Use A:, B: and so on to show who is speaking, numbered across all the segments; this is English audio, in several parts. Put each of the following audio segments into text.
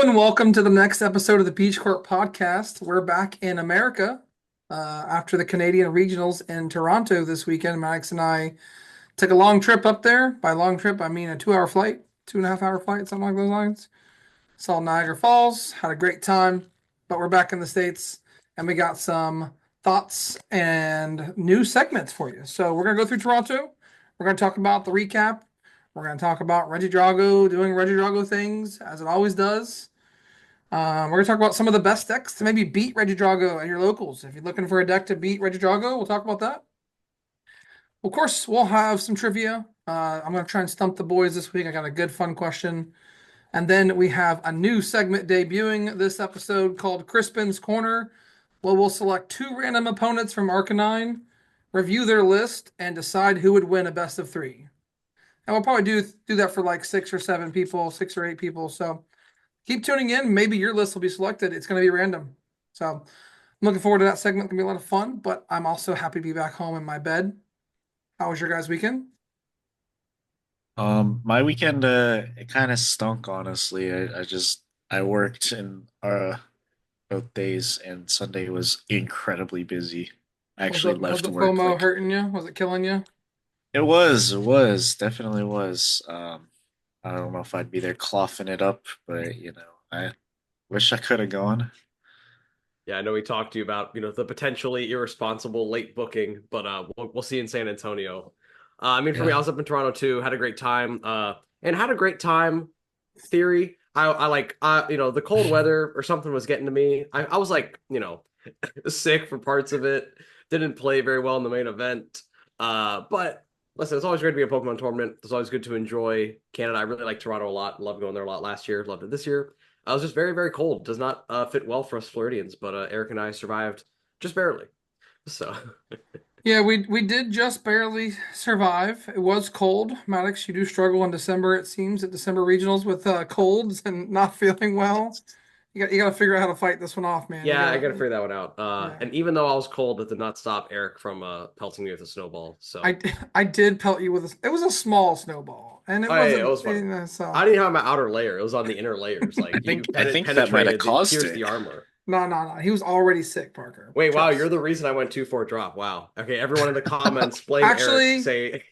A: and welcome to the next episode of the Beach Court Podcast. We're back in America after the Canadian regionals in Toronto this weekend. Max and I took a long trip up there. By long trip, I mean a 2 hour flight, 2.5 hour flight, something like those lines. Saw Niagara Falls, had a great time, but we're back in the States and we got some thoughts and new segments for you. So we're going to go through Toronto. We're going to talk about the recap. We're going to talk about Reggie Drago doing Reggie Drago things as it always does. We're going to talk about some of the best decks to maybe beat Reggie Drago at your locals. If you're looking for a deck to beat Reggie Drago, we'll talk about that. Of course, we'll have some trivia. I'm going to try and stump the boys this week. I got a good, fun question. And then we have a new segment debuting this episode called Crispin's Corner, where we'll select two random opponents from Arcanine, review their list, and decide who would win a best of three. And we'll probably do that for like 6 or 7 people, 6 or 8 people. So keep tuning in. Maybe your list will be selected. It's going to be random. So I'm looking forward to that segment. It's going to be a lot of fun, but I'm also happy to be back home in my bed. How was your guys' weekend?
B: My weekend it kind of stunk, honestly. I worked in both days, and Sunday was incredibly busy. I
A: Was
B: actually
A: the was
B: left
A: the
B: work
A: FOMO
B: like
A: hurting you? Was it killing you?
B: it was definitely was. I don't know if I'd be there coughing it up, but I wish I could have gone.
C: Yeah, I know we talked to you about, the potentially irresponsible late booking, but we'll see in San Antonio. For me, I
B: Yeah.
C: was up in Toronto too, had a great time, and had a great time. Theory, I like, the cold weather or something was getting to me. I was like, sick for parts of it. Didn't play very well in the main event. But listen, it's always great to be a Pokemon tournament. It's always good to enjoy Canada. I really like Toronto a lot. Loved going there a lot last year. Loved it this year. I was just very, very cold. Does not fit well for us Floridians, but Eric and I survived just barely. So
A: Yeah, we did just barely survive. It was cold. Maddox, you do struggle in December, it seems, at December regionals with colds and not feeling well. You got to figure out how to fight this one off, man. You
C: yeah, I
A: got
C: got to
A: to
C: figure that one out.
A: yeah.
C: And even though I was cold, it did not stop Eric from pelting me with a snowball.
A: I
C: So
A: I did pelt you with it was a small snowball and it
C: yeah, it
A: wasn't
C: was fun.
A: so
C: I didn't have my outer layer; it was on the inner layers.
B: I
C: Like you
B: think I think that might have
C: penetrated, it
B: caused
C: pierced
B: it.
C: the armor.
A: no. He was already sick, Parker.
C: Wait, wow, you're
A: Trust.
C: the reason I went 2-4 drop. Wow. Okay, everyone in the comments blame Eric.
A: Actually,
C: Say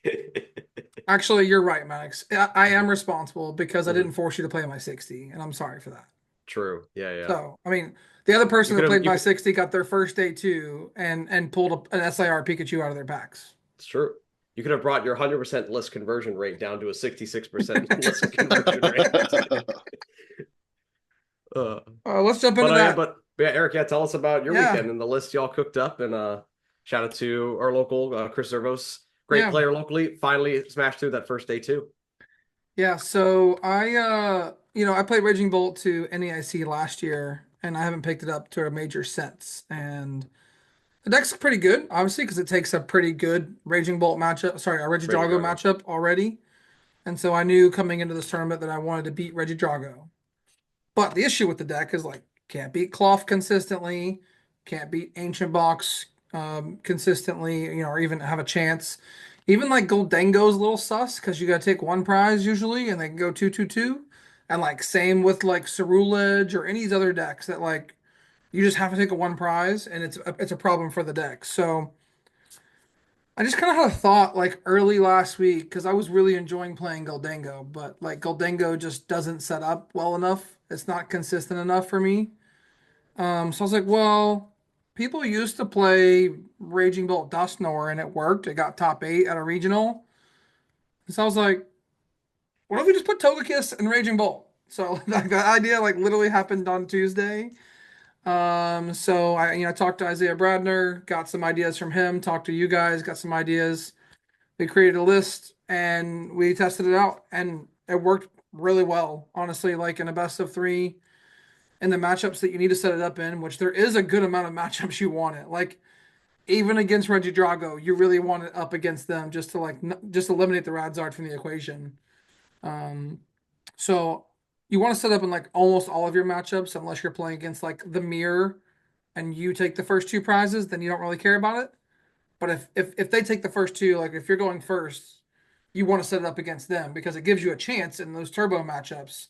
A: actually, you're right, Maddox. I am responsible because I didn't
C: Mhm.
A: force you to play my 60, and I'm sorry for that.
C: True. Yeah, yeah.
A: So, I mean, the other
C: You
A: person
C: could
A: that
C: have.
A: played
C: You
A: my
C: could.
A: 60 got their first day too and pulled an SIR Pikachu out of their packs.
C: It's true. You could have brought your 100% list conversion rate down to a 66% list conversion rate. Uh,
A: Let's jump into
C: but yeah,
A: that.
C: but yeah, Eric, yeah, tell us about your
A: Yeah,
C: weekend and the list y'all cooked up, and shout out to our local Chris Zervos, great
A: yeah,
C: player locally. Finally smashed through that first day too.
A: yeah. So I played Raging Bolt to NEIC last year, and I haven't picked it up to a major since. And the deck's pretty good, obviously, because it takes a pretty good Raging Bolt matchup. Sorry, a
C: Reggie
A: Regidrago
C: Drago.
A: matchup already. And so I knew coming into this tournament that I wanted to beat Regidrago. But the issue with the deck is like can't beat Cloth consistently, can't beat Ancient Box consistently, or even have a chance. Even like Goldengo's a little sus because you got to take one prize usually, and they can go 2/2/2. And like same with like Cerulege or any of these other decks that like you just have to take a one prize, and it's a problem for the deck. So I just kind of had a thought like early last week because I was really enjoying playing Goldengo, but like Goldengo just doesn't set up well enough. It's not consistent enough for me. So I was like, well, people used to play Raging Bolt Dusknoir and it worked. It got top eight at a regional. So I was like, what if we just put Togekiss and Raging Bolt? So like, the idea like literally happened on Tuesday. So I talked to Isaiah Bradner, got some ideas from him, talked to you guys, got some ideas. We created a list and we tested it out and it worked really well, honestly, like in a best of three in the matchups that you need to set it up in, which there is a good amount of matchups you want it. Like even against Reggie Drago, you really want it up against them just to like just eliminate the Radzard from the equation. Um, so you want to set up in like almost all of your matchups unless you're playing against like the mirror and you take the first two prizes, then you don't really care about it. But if they take the first two, like if you're going first, you want to set it up against them because it gives you a chance in those turbo matchups.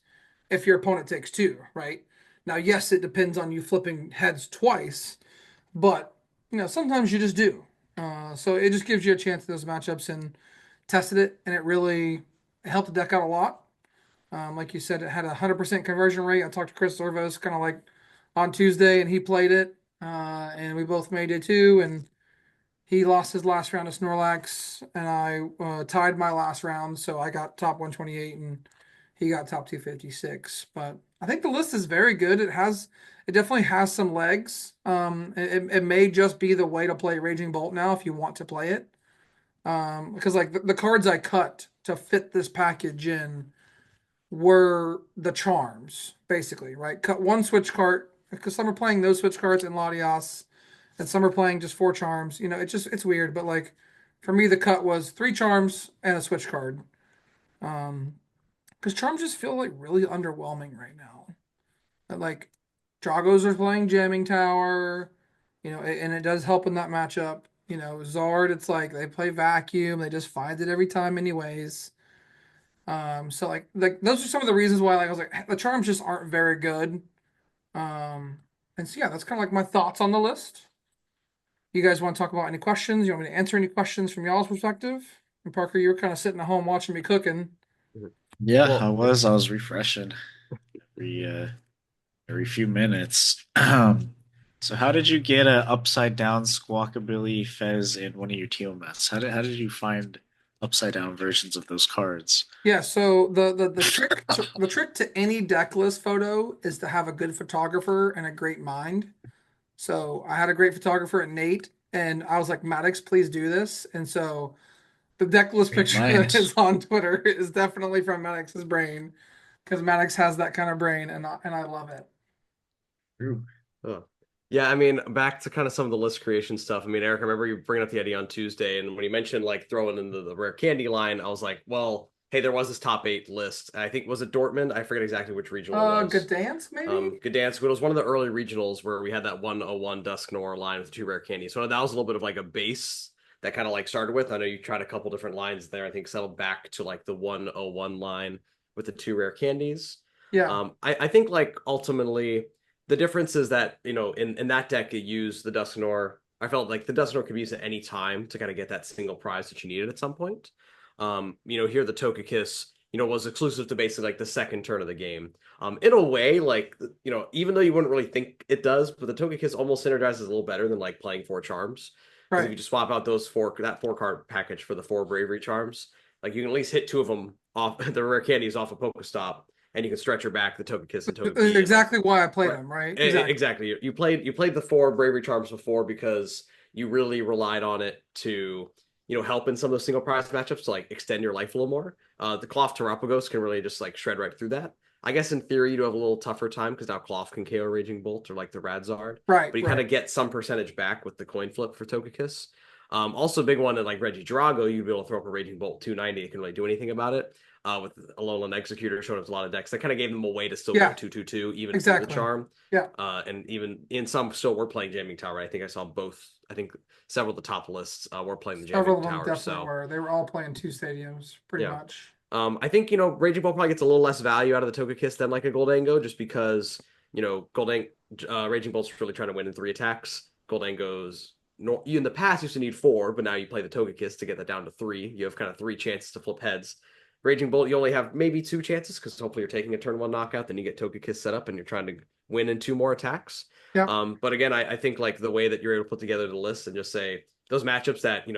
A: if your opponent takes two, right? Now, yes, it depends on you flipping heads twice, but sometimes you just do. So it just gives you a chance at those matchups and tested it, and it really helped the deck out a lot. Like you said, it had a 100% conversion rate. I talked to Chris Orvos kind of like on Tuesday, and he played it, and we both made it too. And he lost his last round of Snorlax, and I tied my last round, so I got top 128, and he got top 256. But I think the list is very good. It definitely has some legs. It may just be the way to play Raging Bolt now if you want to play it. Because like the cards I cut to fit this package in were the charms, basically, right? Cut one switch card because some are playing those switch cards in Latias, and some are playing just four charms. It's weird, but like for me, the cut was three charms and a switch card. Because charms just feel like really underwhelming right now. Like Dragos are playing Jamming Tower, and it does help in that matchup. Zard, it's like they play Vacuum, they just find it every time, anyways. So like those are some of the reasons why I was like the charms just aren't very good. And so yeah, that's kind of like my thoughts on the list. You guys want to talk about any questions? You want me to answer any questions from y'all's perspective? And Parker, you were kind of sitting at home watching me cooking.
B: Yeah,
C: Well,
B: I was refreshing every every few minutes. So how did you get a upside down Squawkabilly Fez in one of your TMS? How did you find upside down versions of those cards?
A: Yeah, so the trick to any deck list photo is to have a good photographer and a great mind. So I had a great photographer at Nate, and I was like, Maddox, please do this. And so the deck list
B: Great
A: picture that
B: mind.
A: is on Twitter is definitely from Maddox's brain because Maddox has that kind of brain, and I love it.
B: True.
C: oh. Yeah, I mean, back to kind of some of the list creation stuff. I mean, Eric, I remember you bringing up the idea on Tuesday, and when you mentioned like throwing in the rare candy line, I was like, well, hey, there was this top eight list. I think was it Dortmund? I forget exactly which regional it
A: Good
C: was.
A: dance, maybe?
C: Gdansk, but it was one of the early regionals where we had that 101 Dusknoir line with two rare candies. So that was a little bit of like a base that kind of like started with. I know you tried a couple different lines there. I think settled back to like the 101 line with the two rare candies.
A: Yeah,
C: I think like ultimately the difference is that in that deck you use the Dusknoir. I felt like the Dusknoir could be used at any time to kind of get that single prize that you needed at some point. Here the Togekiss was exclusive to basically like the second turn of the game. In a way, like even though you wouldn't really think it does, but the Togekiss almost synergizes a little better than like playing four charms. Because if you
A: right.
C: just swap out that four card package for the four bravery charms, like you can at least hit two of them off the rare candies off a Pokestop, and you can stretch your back the Togekiss and Togepi and like
A: Exactly why I played
C: right.
A: them, right? Exactly.
C: Exactly. You played the four bravery charms before because you really relied on it to help in some of those single prize matchups to like extend your life a little more. The Cloth Terapagos can really just like shred right through that. I guess in theory you do have a little tougher time because now Cloth can KO Raging Bolt or like the Radzard,
A: Right,
C: but you kind
A: right.
C: of get some percentage back with the coin flip for Togekiss. Also, a big one in like Reggie Drago, you'd be able to throw up a Raging Bolt 290. It can really do anything about it. With Alolan Executor showing up a lot of decks, that kind of gave them a way to still go
A: Yeah,
C: 2/2/2 even through the
A: exactly.
C: charm.
A: Yeah.
C: And even in some still we're playing Jamming Tower. I think I saw both. I think several of the top lists were playing the
A: Several
C: Jamming
A: of them
C: Tower.
A: definitely
C: So
A: were. They were all playing two stadiums, pretty
C: yeah.
A: much.
C: I think Raging Ball probably gets a little less value out of the Togekiss than like a Goldango, just because Goldang Raging Bolt's really trying to win in three attacks. Goldango's you in the past used to need four, but now you play the Togekiss to get that down to three. You have kind of three chances to flip heads. Raging Bolt, you only have maybe two chances because hopefully you're taking a turn one knockout, then you get Togekiss set up and you're trying to win in two more attacks.
A: Yeah.
C: But again, I think like the way that you're able to put together the list and just say those matchups that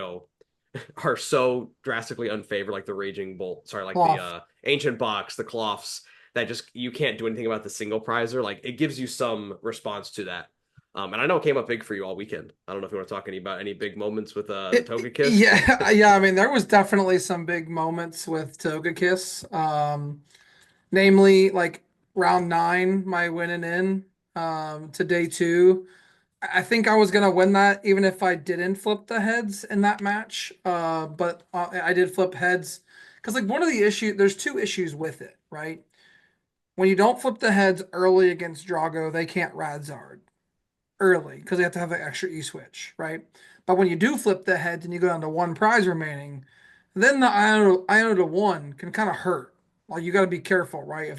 C: are so drastically unfavored, like the Raging Bolt, sorry, like the
A: Cloth.
C: Ancient Box, the Cloths, that just you can't do anything about the single prizer. Like it gives you some response to that. And I know it came up big for you all weekend. I don't know if you want to talk about any big moments with the Togekiss, but
A: Yeah, yeah. I mean, there was definitely some big moments with Togekiss. Namely like round nine, my winning in to day two. I think I was gonna win that even if I didn't flip the heads in that match. But I did flip heads because like one of the issues, there's two issues with it, right? When you don't flip the heads early against Drago, they can't Radzard early because they have to have an extra E switch, right? But when you do flip the heads and you go down to one prize remaining, then the Iota one can kind of hurt. Like you got to be careful, right?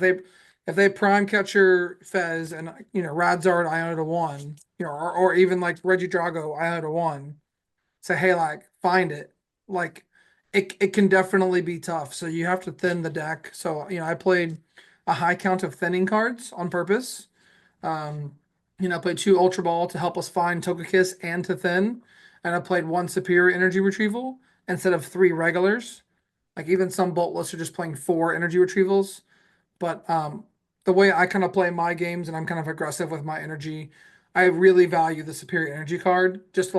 A: if they prime catcher Fez and Radzard Iota 1, or even like Regidrago Iota 1, say, hey, like find it. Like it can definitely be tough. So you have to thin the deck. So, I played a high count of thinning cards on purpose. Um, I played 2 Ultra Ball to help us find Togekiss and to thin. And I played 1 Superior Energy Retrieval instead of 3 regulars. Like even some Boltless are just playing 4 energy retrievals. But the way I kind of play my games and I'm kind of aggressive with my energy, I really value the superior energy card. Just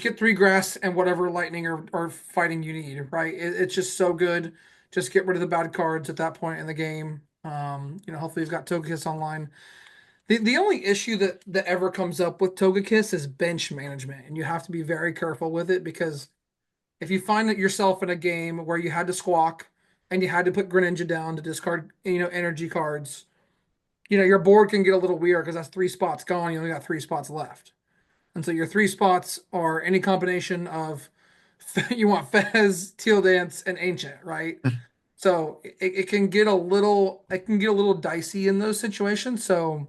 A: get 3 grass and whatever lightning or fighting you need, right? It's just so good. Just get rid of the bad cards at that point in the game. Hopefully you've got Togekiss online. The only issue that ever comes up with Togekiss is bench management, and you have to be very careful with it because if you find that yourself in a game where you had to squawk and you had to put Greninja down to discard, energy cards, your board can get a little weird because that's 3 spots gone. You only got 3 spots left. And so your 3 spots are any combination of you want Fez, Teal Dance, and Ancient, right? So it can get a little dicey in those situations. So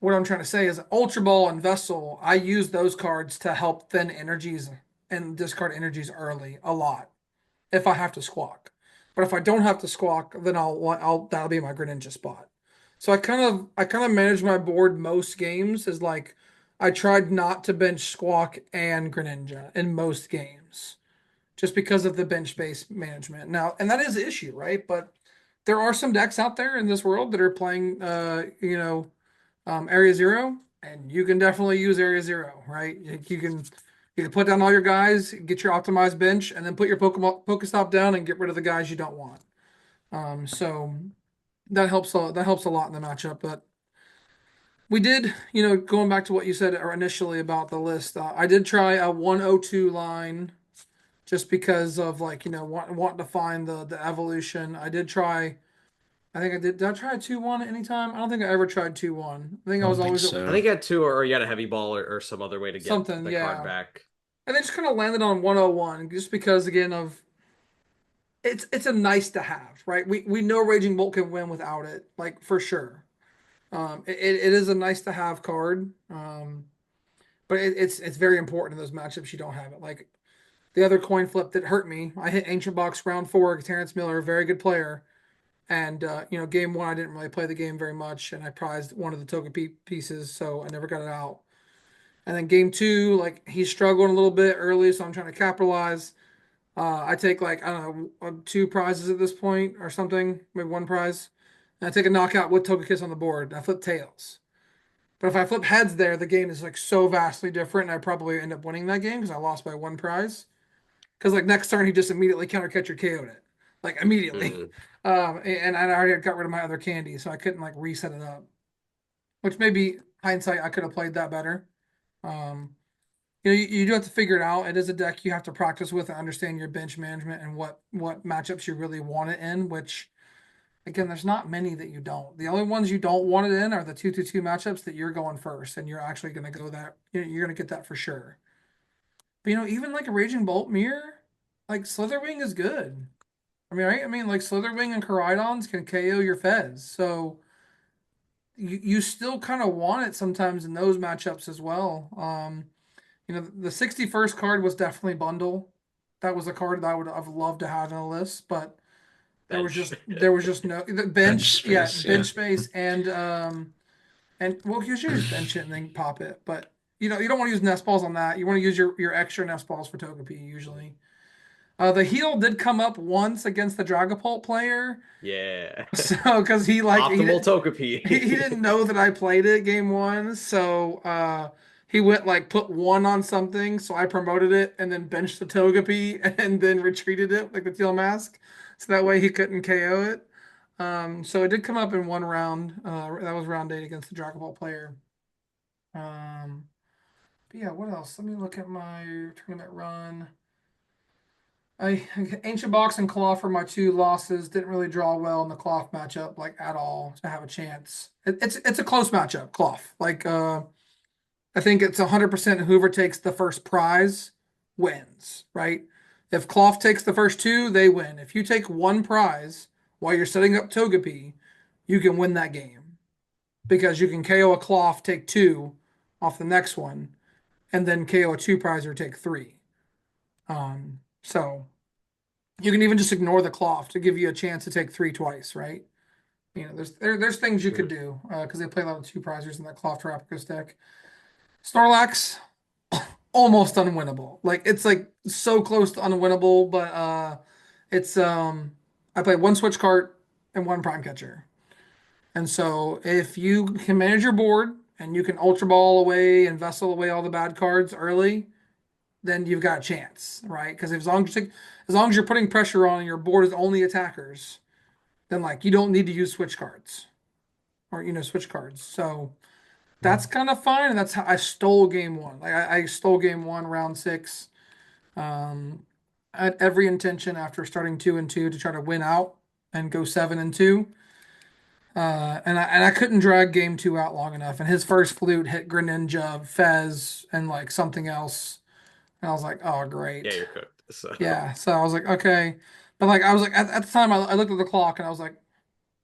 A: what I'm trying to say is Ultra Ball and Vessel, I use those cards to help thin energies and discard energies early a lot if I have to squawk. But if I don't have to squawk, then I'll that'll be my Greninja spot. So I kind of manage my board most games is like I tried not to bench squawk and Greninja in most games just because of the bench space management. Now, and that is the issue, right? But there are some decks out there in this world that are playing Area Zero, and you can definitely use Area Zero, right? You can put down all your guys, get your optimized bench, and then put your Pokestop down and get rid of the guys you don't want. So that helps. That helps a lot in the matchup. But we did, going back to what you said initially about the list, I did try a 102 line just because of like wanting to find the evolution. I did try. I think I did. Did I try a 2-1 at any time? I don't think I ever tried 2-1. I think
B: I
A: I
B: don't
A: was
B: think
A: always at
C: I
B: so.
C: think you had 2, or you had a heavy ball, or some other way to get
A: something,
C: the card
A: yeah.
C: back.
A: And they just kind of landed on 101 just because again of it's a nice to have, right? We know Raging Bolt can win without it, like for sure. It is a nice to have card. But it's very important in those matchups you don't have it. Like the other coin flip that hurt me, I hit Ancient Box round 4, Terrence Miller, very good player. And game 1 I didn't really play the game very much, and I prized one of the token pieces, so I never got it out. And then game 2, like he's struggling a little bit early, so I'm trying to capitalize. I take like I don't know 2 prizes at this point or something, maybe 1 prize. And I take a knockout with Togekiss on the board. And I flip tails. But if I flip heads there, the game is like so vastly different, and I probably end up winning that game because I lost by 1 prize. Because like next turn he just immediately counter catcher KO'd it, like immediately.
C: Mhm.
A: And I already got rid of my other candy, so I couldn't like reset it up. Which maybe hindsight I could have played that better. Um, you do have to figure it out. It is a deck you have to practice with and understand your bench management and what matchups you really want it in. Which again, there's not many that you don't. The only ones you don't want it in are the 2-2 matchups that you're going first, and you're actually going to go that you're going to get that for sure. But even like a Raging Bolt mirror, like Slitherwing is good. I mean, right? I mean, like Slitherwing and Koraidons can KO your Fez, so you still kind of want it sometimes in those matchups as well. The 61st card was definitely bundle. That was a card that I would have loved to have in a list, but
C: Bench.
A: there was just no the
B: Bench
A: bench, yeah,
B: space, yeah.
A: bench space and well, you should just bench it and then pop it, but you don't want to use nest balls on that. You want to use your extra nest balls for Togepi usually. The heal did come up once against the Dragapult player,
C: Yeah.
A: so because
C: Optimal
A: he didn't
C: Togepi.
A: know that I played it game 1, so he went like put 1 on something, so I promoted it and then benched the Togepi and then retreated it like the Teal Mask, so that way he couldn't KO it. So it did come up in 1 round. That was round 8 against the Dragapult player. But yeah, what else? Let me look at my tournament run. Ancient Box and Claw for my 2 losses. Didn't really draw well in the Cloth matchup, like at all, to have a chance. It's a close matchup, Cloth. Like I think it's 100% whoever takes the first prize wins, right? If Cloth takes the first 2, they win. If you take 1 prize while you're setting up Togepi, you can win that game because you can KO a Cloth, take two off the next one, and then KO a two prizer, take three. So you can even just ignore the Cloth to give you a chance to take three twice, right? There's things you could
C: Mhm.
A: do because they play a lot of two prizers in that Cloth Terrapagos deck. Snorlax, almost unwinnable. Like it's like so close to unwinnable, but it's I play one switch cart and one prime catcher. And so if you can manage your board and you can ultra ball away and vessel away all the bad cards early, then you've got a chance, right? Because as long as you're putting pressure on and your board is only attackers, then like you don't need to use switch cards or switch cards. So that's kind of fine, and that's how I stole game one. Like I stole game one, round six. I had every intention after starting 2-2 to try to win out and go 7-2. And I couldn't drag game two out long enough. And his first flute hit Greninja, Fez, and like something else. And I was like, oh
C: Yeah,
A: great.
C: you're cooked. So
A: Yeah. So I was like, okay. But like I was like at the time I looked at the clock and I was like,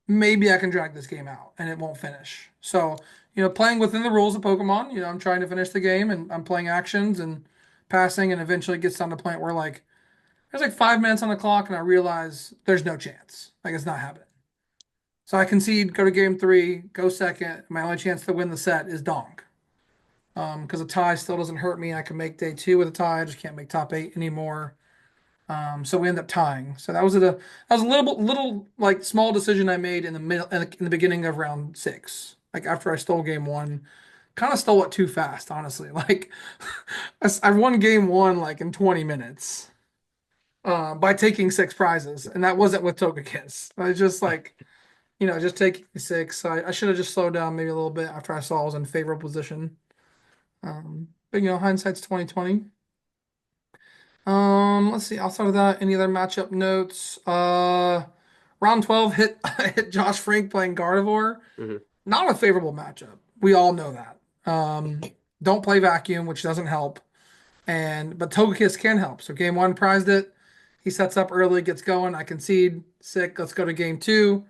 A: maybe I can drag this game out and it won't finish. So, playing within the rules of Pokemon, I'm trying to finish the game and I'm playing actions and passing and eventually it gets down to the point where like there's like 5 minutes on the clock and I realize there's no chance. Like it's not happening. So I concede, go to game three, go second. My only chance to win the set is Donk. Because a tie still doesn't hurt me. I can make day two with a tie. I just can't make top eight anymore. So we end up tying. So that was a little like small decision I made in the middle in the beginning of round six. Like after I stole game one, kind of stole it too fast, honestly. Like I won game one like in 20 minutes by taking six prizes, and that wasn't with Togekiss. I just like just taking six. I should have just slowed down maybe a little bit after I saw I was in favorable position. But hindsight's 2020. Let's see. Outside of that, any other matchup notes? Round 12 hit hit Josh Frank playing Gardevoir.
C: mhm.
A: Not a favorable matchup. We all know that. Don't play vacuum, which doesn't help. But Togekiss can help. So game one prized it. He sets up early, gets going. I concede. Sick. Let's go to game two.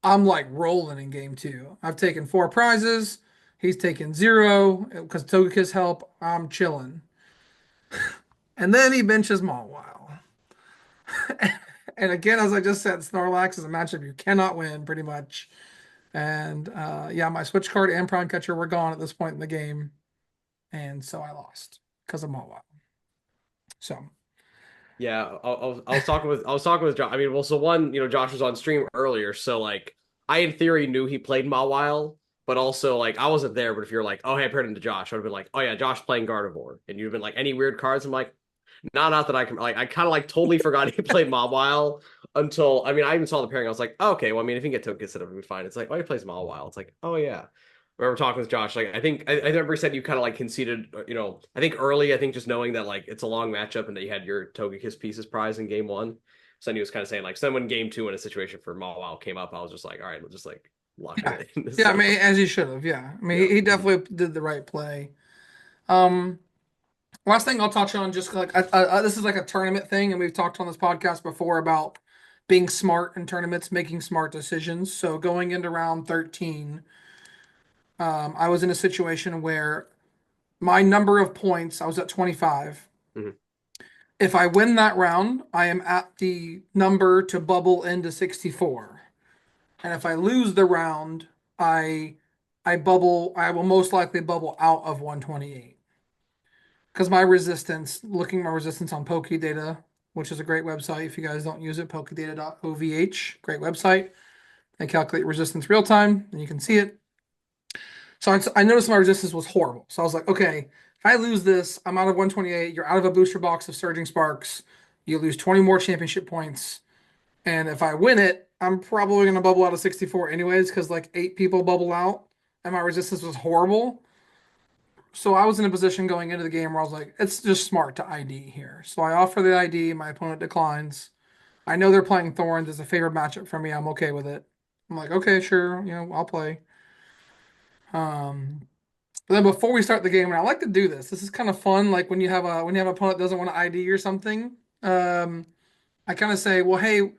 A: I'm like rolling in game two. I've taken four prizes. He's taken zero because Togekiss help. I'm chilling. And then he benches Mawile. And again, as I just said, Snorlax is a matchup you cannot win pretty much. And yeah, my switch card and prime catcher were gone at this point in the game. And so I lost because of Mawile. So
C: Yeah, I was talking with Josh. I mean, well, so one, Josh was on stream earlier, so like I in theory knew he played Mawile, but also like I wasn't there. But if you're like, oh hey, I paired him to Josh, I would have been like, oh yeah, Josh playing Gardevoir, and you'd have been like, any weird cards? I'm like, no, not that I can. Like, I kind of like totally forgot he played Mawile until I mean, I even saw the pairing. I was like, oh, okay, well, I mean, if you can get Togekiss, it'll be fine. It's like, oh, he plays Mawile. It's like, oh yeah. I remember talking with Josh. Like, I remember he said you kind of like conceded. I think early. I think just knowing that like it's a long matchup and that you had your Togekiss pieces prize in game one. So then he was kind of saying like, so then when game two in a situation for Mawile came up, I was just like, all right, we'll just like lock
A: yeah.
C: it in.
A: Yeah, I
C: So
A: mean, as he should have. Yeah. I mean,
C: yeah.
A: he definitely did the right play. Um, Last thing I'll touch on, just like this is like a tournament thing, and we've talked on this podcast before about being smart in tournaments, making smart decisions. So going into round 13, I was in a situation where my number of points, I was at 25.
C: Mhm.
A: If I win that round, I am at the number to bubble into 64. And if I lose the round, I I will most likely bubble out of 128. Because looking at my resistance on Pokedata, which is a great website. If you guys don't use it, pokedata.ovh, great website. They calculate resistance real time, and you can see it. So I noticed my resistance was horrible. So I was like, okay, if I lose this, I'm out of 128. You're out of a booster box of Surging Sparks. You lose 20 more championship points. And if I win it, I'm probably going to bubble out of 64 anyways, because like 8 people bubble out, and my resistance was horrible. So I was in a position going into the game where I was like, it's just smart to ID here. So I offer the ID, my opponent declines. I know they're playing Thorns as a favorite matchup for me. I'm okay with it. I'm like, okay, sure, I'll play. Um, but then before we start the game, and I like to do this. This is kind of fun. Like when you have an opponent that doesn't want to ID or something. I kind of say, well, hey,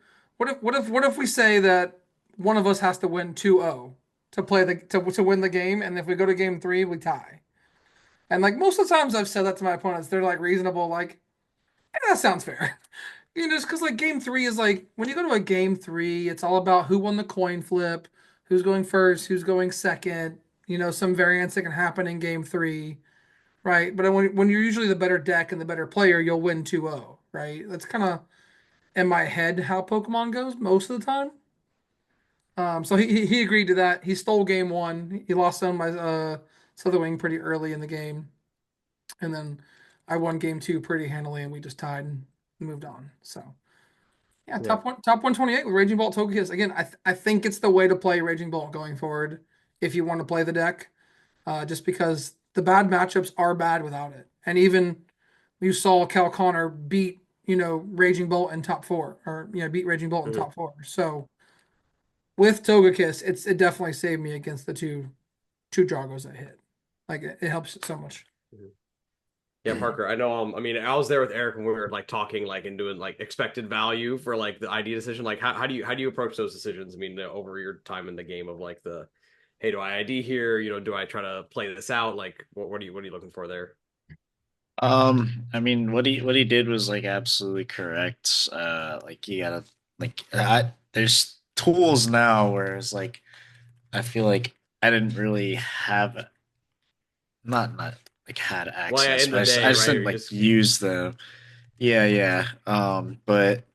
A: what if we say that one of us has to win 2-0 to play to win the game, and if we go to game three, we tie. And like most of the times I've said that to my opponents, they're like reasonable, like, that sounds fair. Just because like game three is like when you go to a game three, it's all about who won the coin flip, who's going first, who's going second, some variance that can happen in game three, right? But when you're usually the better deck and the better player, you'll win 2-0, right? That's kind of in my head how Pokemon goes most of the time. So he agreed to that. He stole game one. He lost on my Slitherwing pretty early in the game, and then I won game two pretty handily, and we just tied and moved on. So yeah,
C: Yeah.
A: top 128 with Raging Bolt Togekiss. Again, I think it's the way to play Raging Bolt going forward if you want to play the deck, just because the bad matchups are bad without it, and even you saw Cal Connor beat Raging Bolt in top four, or beat Raging Bolt in
C: Mhm.
A: top four. So with Togekiss, it definitely saved me against the two Dragos that hit. Like it helps so much.
C: Mhm. Yeah, Parker. I know. I mean, I was there with Eric when we were like talking, like, and doing like expected value for like the ID decision. Like, how do you approach those decisions? I mean, over your time in the game of like hey, do I ID here? Do I try to play this out? Like, what are you looking for there?
B: I mean, what he did was like absolutely correct. Like you gotta there's tools now, whereas like I feel like I didn't really have not like had
C: Well, yeah,
B: access,
C: in
B: but
C: the
B: I
C: day,
B: just
C: right?
B: didn't
C: Or you
B: like
C: just
B: use them. Yeah, yeah. But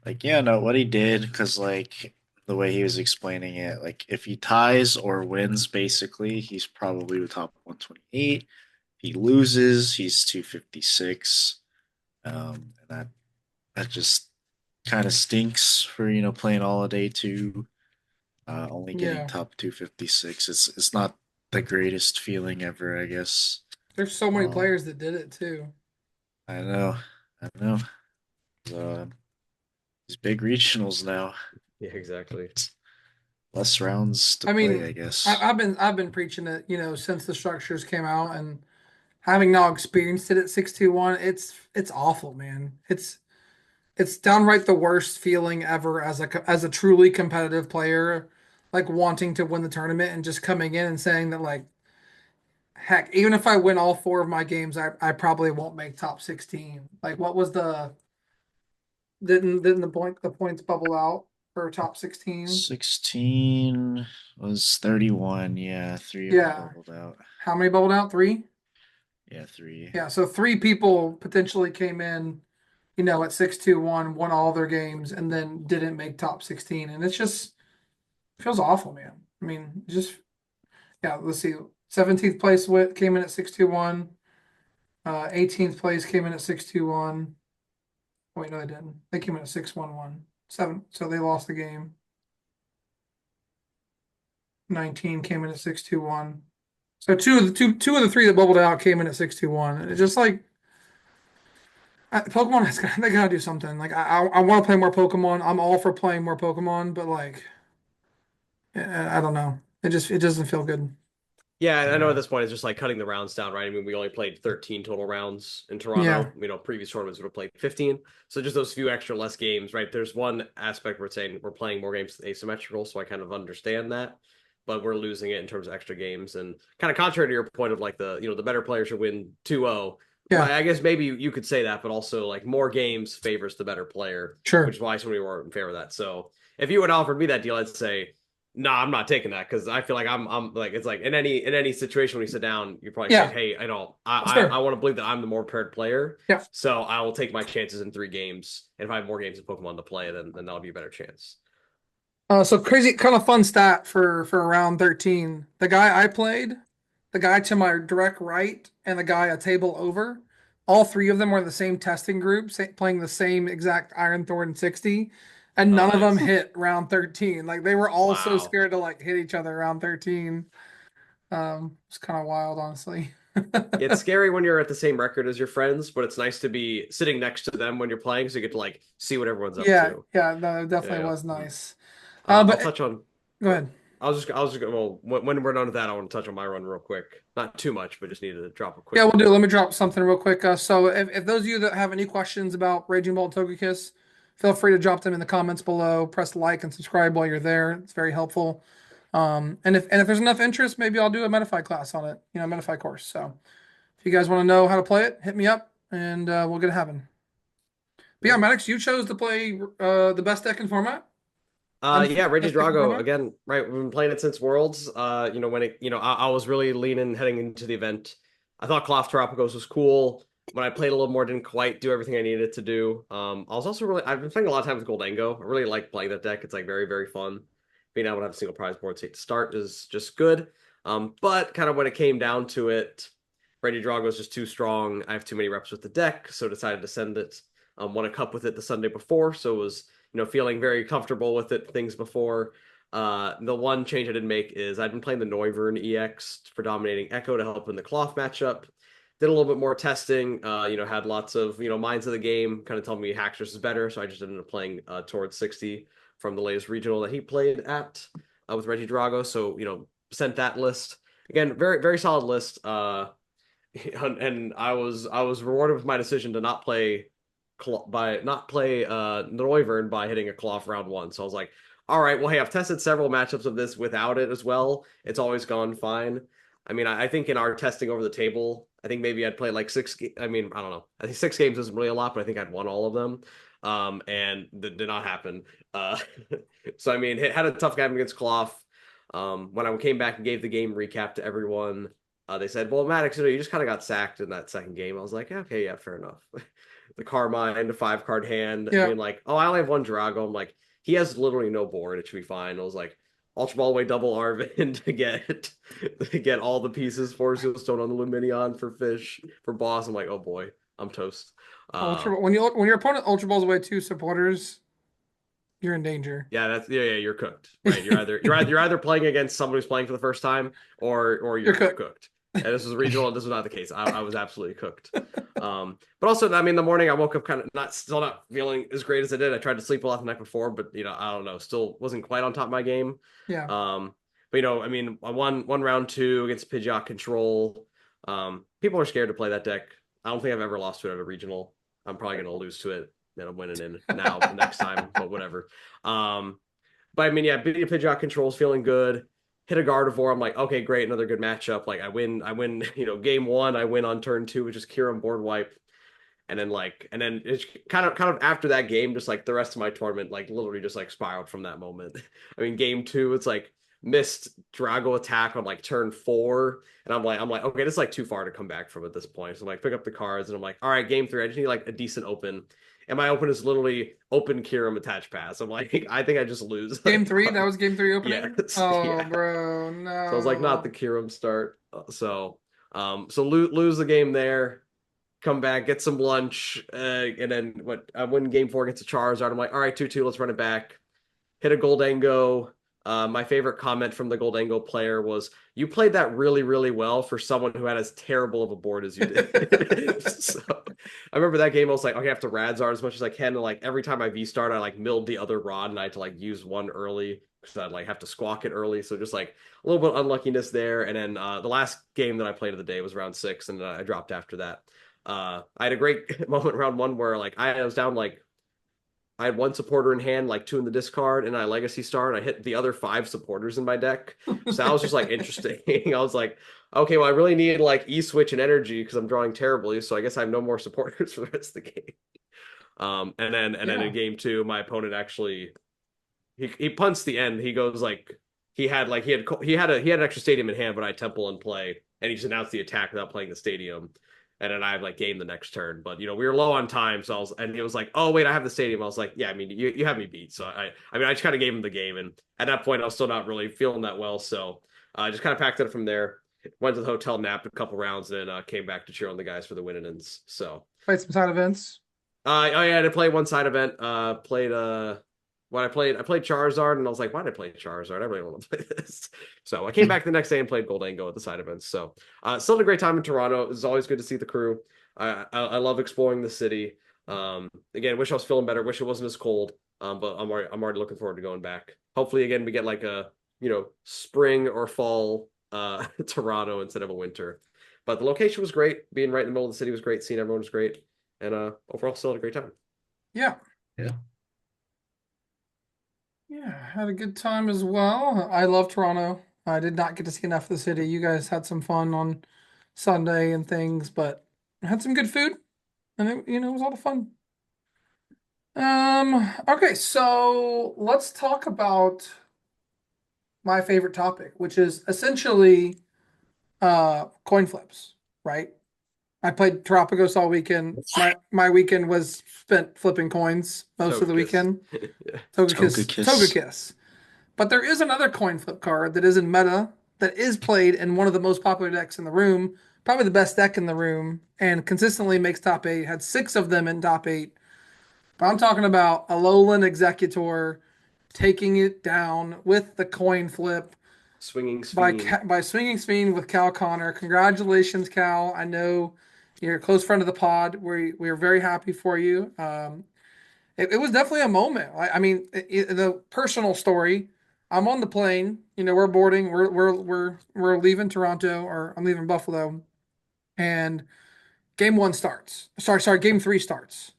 B: like yeah, no, what he did, because like the way he was explaining it, like if he ties or wins, basically, he's probably the top 128. He loses, he's 256. And that just kind of stinks for playing all day two, only getting
A: Yeah,
B: top 256. It's not the greatest feeling ever, I guess.
A: there's so many
B: Um,
A: players that did it too.
B: I know, I know. So, these big regionals now,
C: yeah, exactly.
B: it's less rounds to
A: I
B: play,
A: mean,
B: I
A: I,
B: guess.
A: I've been preaching it, since the structures came out, and having now experienced it at 621, it's awful, man. It's downright the worst feeling ever as a truly competitive player, like wanting to win the tournament and just coming in and saying that like, heck, even if I win all four of my games, I probably won't make top 16. Like what was the didn't the points bubble out for top 16?
B: 16 was 31. Yeah, three of them
A: Yeah.
B: bubbled out.
A: How many bubbled out? Three?
B: Yeah, three.
A: Yeah, so three people potentially came in, at 621, won all their games, and then didn't make top 16. And it's just feels awful, man. I mean, just yeah, let's see. 17th place came in at 621. 18th place came in at 621. Wait, no, they didn't. They came in at 611. Seven, so they lost the game. 19 came in at 621. So two of the three that bubbled out came in at 621. And it's just like Pokemon they gotta do something. Like I want to play more Pokemon. I'm all for playing more Pokemon, but like I don't know. It doesn't feel good.
C: Yeah, I know at
B: Yeah.
C: this point it's just like cutting the rounds down, right? I mean, we only played 13 total rounds in
A: Yeah,
C: Toronto. Previous tournaments would have played 15. So just those few extra less games, right? There's one aspect where it's saying we're playing more games asymmetrical, so I kind of understand that. But we're losing it in terms of extra games. And kind of contrary to your point of like the better player should win 2-0.
A: yeah,
C: I guess maybe you could say that, but also like more games favors the better player, which
A: sure.
C: is why so many were in favor of that. So if you had offered me that deal, I'd say no, I'm not taking that because I feel like I'm like it's like in any situation when you sit down, you're probably saying,
A: Yeah,
C: hey, I don't
A: that's
C: I
A: fair.
C: want to believe that I'm the more prepared player,
A: Yeah.
C: so I will take my chances in 3 games, and if I have more games of Pokemon to play, then that'll be a better chance.
A: So crazy, kind of fun stat for round 13. The guy I played, the guy to my direct right, and the guy a table over, all three of them were in the same testing group, playing the same exact Iron Thorn 60, and
C: Oh,
A: none of them
C: nice.
A: hit round 13. Like they were all so
C: Wow.
A: scared to like hit each other around 13. It's kind of wild, honestly.
C: It's scary when you're at the same record as your friends, but it's nice to be sitting next to them when you're playing, so you get to like see what everyone's up
A: Yeah,
C: to.
A: yeah, no, it
C: Yeah,
A: definitely
C: yeah.
A: was nice.
C: I'll
A: But
C: touch on.
A: go ahead.
C: I was just well, when we're done with that, I want to touch on my run real quick. Not too much, but just needed to drop a
A: Yeah,
C: quick.
A: we'll do. Let me drop something real quick. So if those of you that have any questions about Raging Bolt and Togekiss, feel free to drop them in the comments below. Press like and subscribe while you're there. It's very helpful. And if there's enough interest, maybe I'll do a Metafy class on it, Metafy course. So if you guys want to know how to play it, hit me up and we'll get it happen. But yeah, Maddox, you chose to play the best deck in format.
C: Yeah, Reggie
A: Best deck in
C: Drago
A: format?
C: again. Right, we've been playing it since Worlds. When it, I was really leaning heading into the event. I thought Cloth Tropicos was cool. When I played a little more, didn't quite do everything I needed to do. I was also I've been playing a lot of time with Goldango. I really like playing that deck. It's like very, very fun. Being able to have a single prize board state to start is just good. But kind of when it came down to it, Reggie Drago is just too strong. I have too many reps with the deck, so decided to send it. Won a cup with it the Sunday before, so it was feeling very comfortable with it things before. The one change I did make is I'd been playing the Noivern EX for dominating Echo to help in the Cloth matchup. Did a little bit more testing, had lots of, minds of the game kind of telling me Haxorus is better. So I just ended up playing towards 60 from the latest regional that he played at with Reggie Drago. So, sent that list. Again, very, very solid list. And I was rewarded with my decision to not play Noivern by hitting a Cloth round one. So I was like, all right, well, hey, I've tested several matchups of this without it as well. It's always gone fine. I mean, I think in our testing over the table, I think maybe I'd play like I don't know. I think 6 games isn't really a lot, but I think I'd won all of them. And that did not happen. So I mean, had a tough game against Cloth. When I came back and gave the game recap to everyone, they said, well, Maddox, you just kind of got sacked in that second game. I was like, okay, yeah, fair enough. The Carmine, the 5-card hand,
A: Yeah.
C: being like, oh, I only have one Drago. I'm like, he has literally no board. It should be fine. I was like, Ultra Ball away double Arvin to get all the pieces for Stone on the Luminion for Fish for boss. I'm like, oh boy, I'm toast.
A: When your opponent Ultra Balls away 2 supporters, you're in danger.
C: Yeah, you're cooked. Right, you're either playing against someone who's playing for the first time, or you're cooked. And this was regional, and this was not the case. I was absolutely cooked. But also, I mean, the morning I woke up kind of still not feeling as great as I did. I tried to sleep a lot the night before, but I don't know, still wasn't quite on top of my game.
A: Yeah.
C: But I mean, I won round 2 against Pidgeot Control. People are scared to play that deck. I don't think I've ever lost to it at a regional. I'm probably gonna lose to it, and I'm winning in now next time, but whatever. But I mean, yeah, Pidgeot Control's feeling good. Hit a Gardevoir. I'm like, okay, great, another good matchup. Like I win, game 1, I win on turn 2, which is Kieran board wipe. And then it's kind of after that game, just like the rest of my tournament, like literally just like spiraled from that moment. I mean, game 2, it's like missed Drago attack on like turn 4. And I'm like, okay, this is like too far to come back from at this point. So I'm like, pick up the cards and I'm like, all right, game 3, I just need like a decent open. And my open is literally open Kiram attach pass. I'm like, I think I just lose.
A: Game 3? That was game 3 opening?
C: Yes.
A: Oh,
C: Yeah.
A: bro, no.
C: So I was like, not the Kiram start. So lose the game there, come back, get some lunch, and then I win game 4 against a Charizard. I'm like, all right, 2-2, let's run it back. Hit a Goldango. My favorite comment from the Goldango player was, you played that really, really well for someone who had as terrible of a board as you did. So I remember that game, I was like, okay, I have to Radzard as much as I can. And like every time I V-start, I like milled the other rod and I had to like use one early because I'd like have to squawk it early. So just like a little bit of unluckiness there. And then the last game that I played of the day was round 6, and I dropped after that. I had a great moment round 1 where like I was down like I had 1 supporter in hand, like 2 in the discard, and I legacy star, and I hit the other 5 supporters in my deck. So that was just like interesting. I was like, okay, well, I really need like E-switch and energy because I'm drawing terribly. So I guess I have no more supporters for the rest of the game. And then in game 2, my opponent actually he punts the end. He goes like he had an extra stadium in hand, but I had Temple in play, and he just announced the attack without playing the stadium. And then I like game the next turn, but we were low on time, so and he was like, "Oh wait, I have the stadium." I was like, "Yeah, I mean, you have me beat." So I just kind of gave him the game, and at that point, I was still not really feeling that well, so I just kind of packed it up from there. Went to the hotel, napped a couple rounds, and then came back to cheer on the guys for the win-ins. So
A: Played some side events.
C: oh yeah, I did play one side event. Played I played Charizard, and I was like, why did I play Charizard? I really want to play this. So I came back the next day and played Goldango at the side events. So still had a great time in Toronto. It's always good to see the crew. I love exploring the city. Again, wish I was feeling better. Wish it wasn't as cold. But I'm already looking forward to going back. Hopefully, again, we get like a spring or fall Toronto instead of a winter. But the location was great. Being right in the middle of the city was great. Seeing everyone was great. And overall, still had a great time.
A: Yeah.
B: Yeah.
A: Yeah, had a good time as well. I love Toronto. I did not get to see enough of the city. You guys had some fun on Sunday and things, but I had some good food, and it was a lot of fun. Okay, so let's talk about my favorite topic, which is essentially coin flips, right? I played Tropicos all weekend. My weekend was spent flipping coins most of the
C: Togekiss.
A: weekend.
C: Yeah.
B: Togekiss.
A: Togekiss. But there is another coin flip card that is in meta that is played in one of the most popular decks in the room, probably the best deck in the room, and consistently makes top eight. Had six of them in top eight. But I'm talking about Alolan Executor taking it down with the coin flip
C: Swinging Speen.
A: by swinging spin with Cal Connor. Congratulations, Cal. I know you're a close friend of the pod. We're very happy for you. It was definitely a moment. I mean, the personal story. I'm on the plane. We're boarding. We're leaving Toronto, or I'm leaving Buffalo, and game one starts. Sorry, game three starts,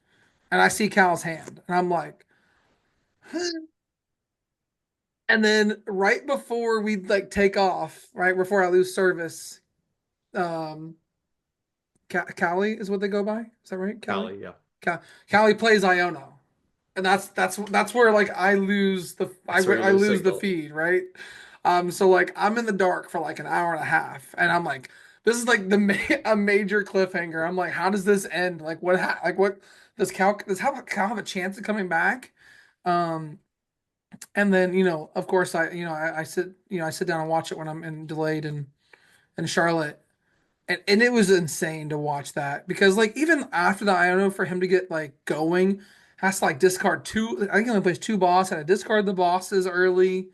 A: and I see Cal's hand, and I'm like, and then right before we like take off, right before I lose service, um, Callie is what they go by. Is that right, Callie?
C: Cali, yeah.
A: Callie plays Iono, and that's where like I lose
C: That's where you
A: I
C: lose
A: lose the
C: signal.
A: feed, right? So like I'm in the dark for like an hour and a half, and I'm like, this is like a major cliffhanger. I'm like, how does this end? Like what does Cal have a chance of coming back? Um, and then of course I sit down and watch it when I'm in delayed in Charlotte. And it was insane to watch that because like even after the Iono for him to get like going has to like discard two. I think he only plays two boss, had to discard the bosses early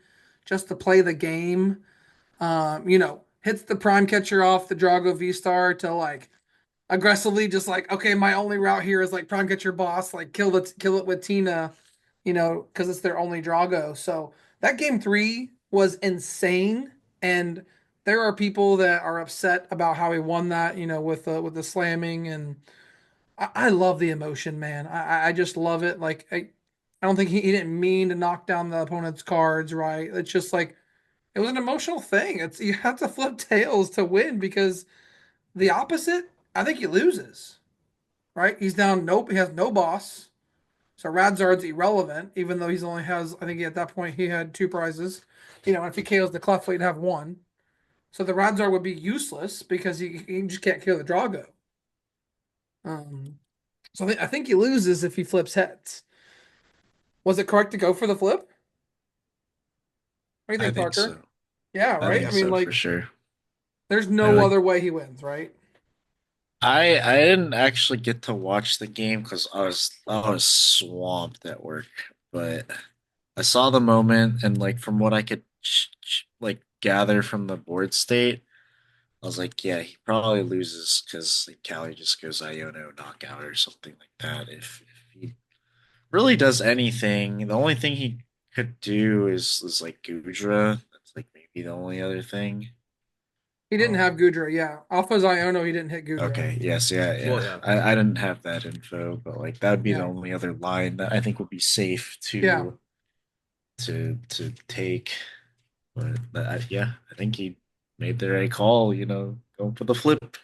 A: just to play the game. Hits the prime catcher off the Drago V Star to like aggressively just like, okay, my only route here is like prime catcher boss, like kill it with Tina, because it's their only Drago. So that game three was insane, and there are people that are upset about how he won that, with the slamming, and I love the emotion, man. I just love it. Like I don't think he didn't mean to knock down the opponent's cards, right? It's just like it was an emotional thing. It's you have to flip tails to win because the opposite, I think he loses, right? He's down. Nope, he has no boss. So Radzard's irrelevant, even though he's only has. I think at that point he had two prizes. If he KOs the Clef, he'd have one. So the Radzard would be useless because he just can't kill the Drago. Um, so I think he loses if he flips heads. Was it correct to go for the flip? What do you
B: I
A: think,
B: think
A: Parker?
B: so.
A: Yeah,
B: I
A: right. I
B: think
A: mean,
B: so for
A: like,
B: sure.
A: there's
B: I
A: no
B: like
A: other way he wins, right?
B: I didn't actually get to watch the game because I was swamped at work, but I saw the moment and like from what I could like gather from the board state, I was like, yeah, he probably loses because like Callie just goes Iono knockout or something like that. If he really does anything, the only thing he could do is like Gudra. That's like maybe the only other thing.
A: He didn't have
B: Um,
A: Gudra, yeah. Alpha Ziono, he didn't hit Gudra.
B: Okay, yes, yeah,
C: Well,
B: yeah.
C: yeah.
B: I didn't have that info, but like that would be the
A: Yeah,
B: only other line that I think would be safe
A: yeah.
B: to take. But yeah, I think he made the right call, going for the flip.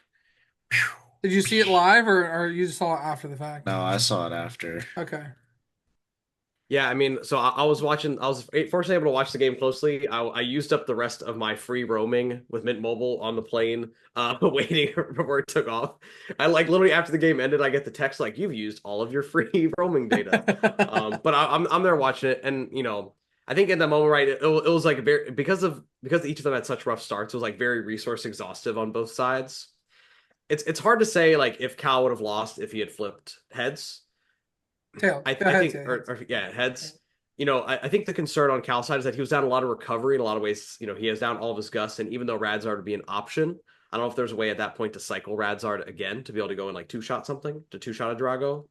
A: Did you see it live or you just saw it after the fact?
B: No, I saw it after.
A: Okay.
C: Yeah, I mean, so I was watching. I was fortunately able to watch the game closely. I used up the rest of my free roaming with Mint Mobile on the plane, waiting before it took off. I like literally after the game ended, I get the text like, "You've used all of your free roaming data." But I'm there watching it, and I think in that moment, right, it was like very because each of them had such rough starts, it was like very resource exhaustive on both sides. It's hard to say like if Cal would have lost if he had flipped heads.
A: Tail. Go
C: I
A: ahead,
C: think,
A: Tail.
C: or yeah, heads. I think the concern on Cal's side is that he was down a lot of recovery in a lot of ways. He has down all of his Gus, and even though Radzard would be an option, I don't know if there's a way at that point to cycle Radzard again to be able to go in like two-shot something to two-shot a Drago.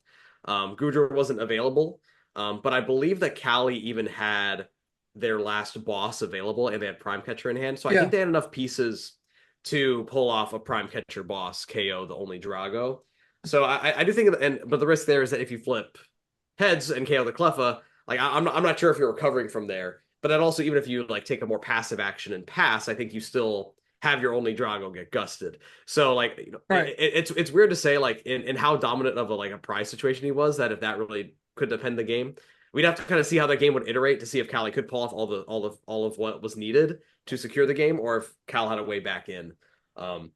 C: Gudra wasn't available, but I believe that Cali even had their last boss available, and they had Prime Catcher in hand. So I think
A: Yeah.
C: they had enough pieces to pull off a Prime Catcher boss KO the only Drago. So I do think, but the risk there is that if you flip heads and KO the Cleffa, Like I'm not sure if you're recovering from there, but then also even if you like take a more passive action and pass, I think you still have your only Drago get gusted. So like
A: Right.
C: it's weird to say like in how dominant of a like a prize situation he was that if that really could depend the game. We'd have to kind of see how that game would iterate to see if Cali could pull off all of what was needed to secure the game, or if Cal had a way back in. I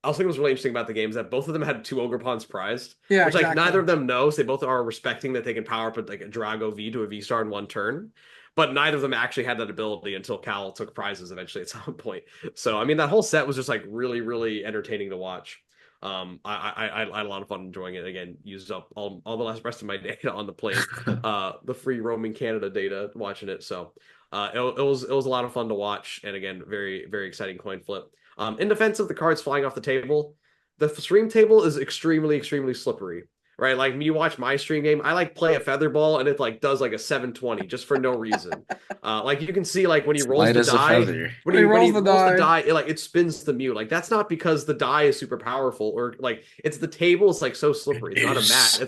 C: also think was really interesting about the game is that both of them had 2 Ogre Pawns prized,
A: Yeah,
C: which like
A: exactly.
C: neither of them knows. They both are respecting that they can power up like a Drago V to a V star in 1 turn, but neither of them actually had that ability until Cal took prizes eventually at some point. So I mean that whole set was just like really really entertaining to watch. I had a lot of fun enjoying it. Again, used up all the rest of my data on the plane, the free roaming Canada data watching it. So it was a lot of fun to watch, and again, very very exciting coin flip. In defense of the cards flying off the table, the stream table is extremely, extremely slippery, right? Like when you watch my stream game, I like play a feather ball and it like does like a 720 just for no reason. Like you can see like when he
B: It's
C: rolls
B: light
C: the
B: as a
C: die,
B: feather.
C: when
A: He
C: he
A: rolls the
C: rolls the
A: die.
C: die, it spins the mute. Like that's not because the die is super powerful or like it's the table is like so slippery. It's not a mat.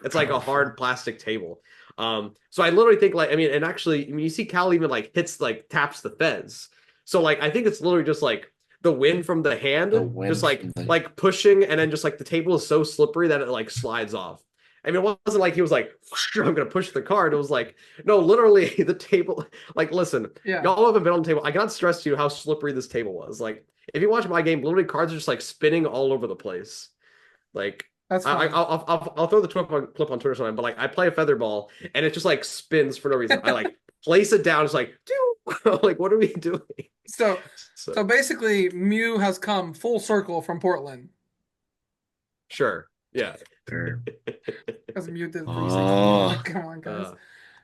C: It's like a hard plastic table. So I literally think like I mean, and actually, I mean, you see Cal even like hits like taps the fez. So like I think it's literally just like the wind from the hand,
B: The wind
C: just
B: from the
C: like pushing, and then just like the table is so slippery that it like slides off. I mean, it wasn't like he was like, I'm gonna push the card. It was like, no, literally the table. Like, listen,
A: Yeah,
C: y'all haven't been on the table. I can't stress to you how slippery this table was. Like, if you watch my game, literally cards are just like spinning all over the place. Like,
A: that's fine.
C: I'll throw the clip on Twitter sometime, but like I play a feather ball and it just like spins for no reason. I like place it down. It's like, like what are we doing?
A: So
C: So
A: basically, Mew has come full circle from Portland.
C: sure, yeah.
B: Sure.
A: Because Mew did 360.
B: Oh.
A: Come on, guys.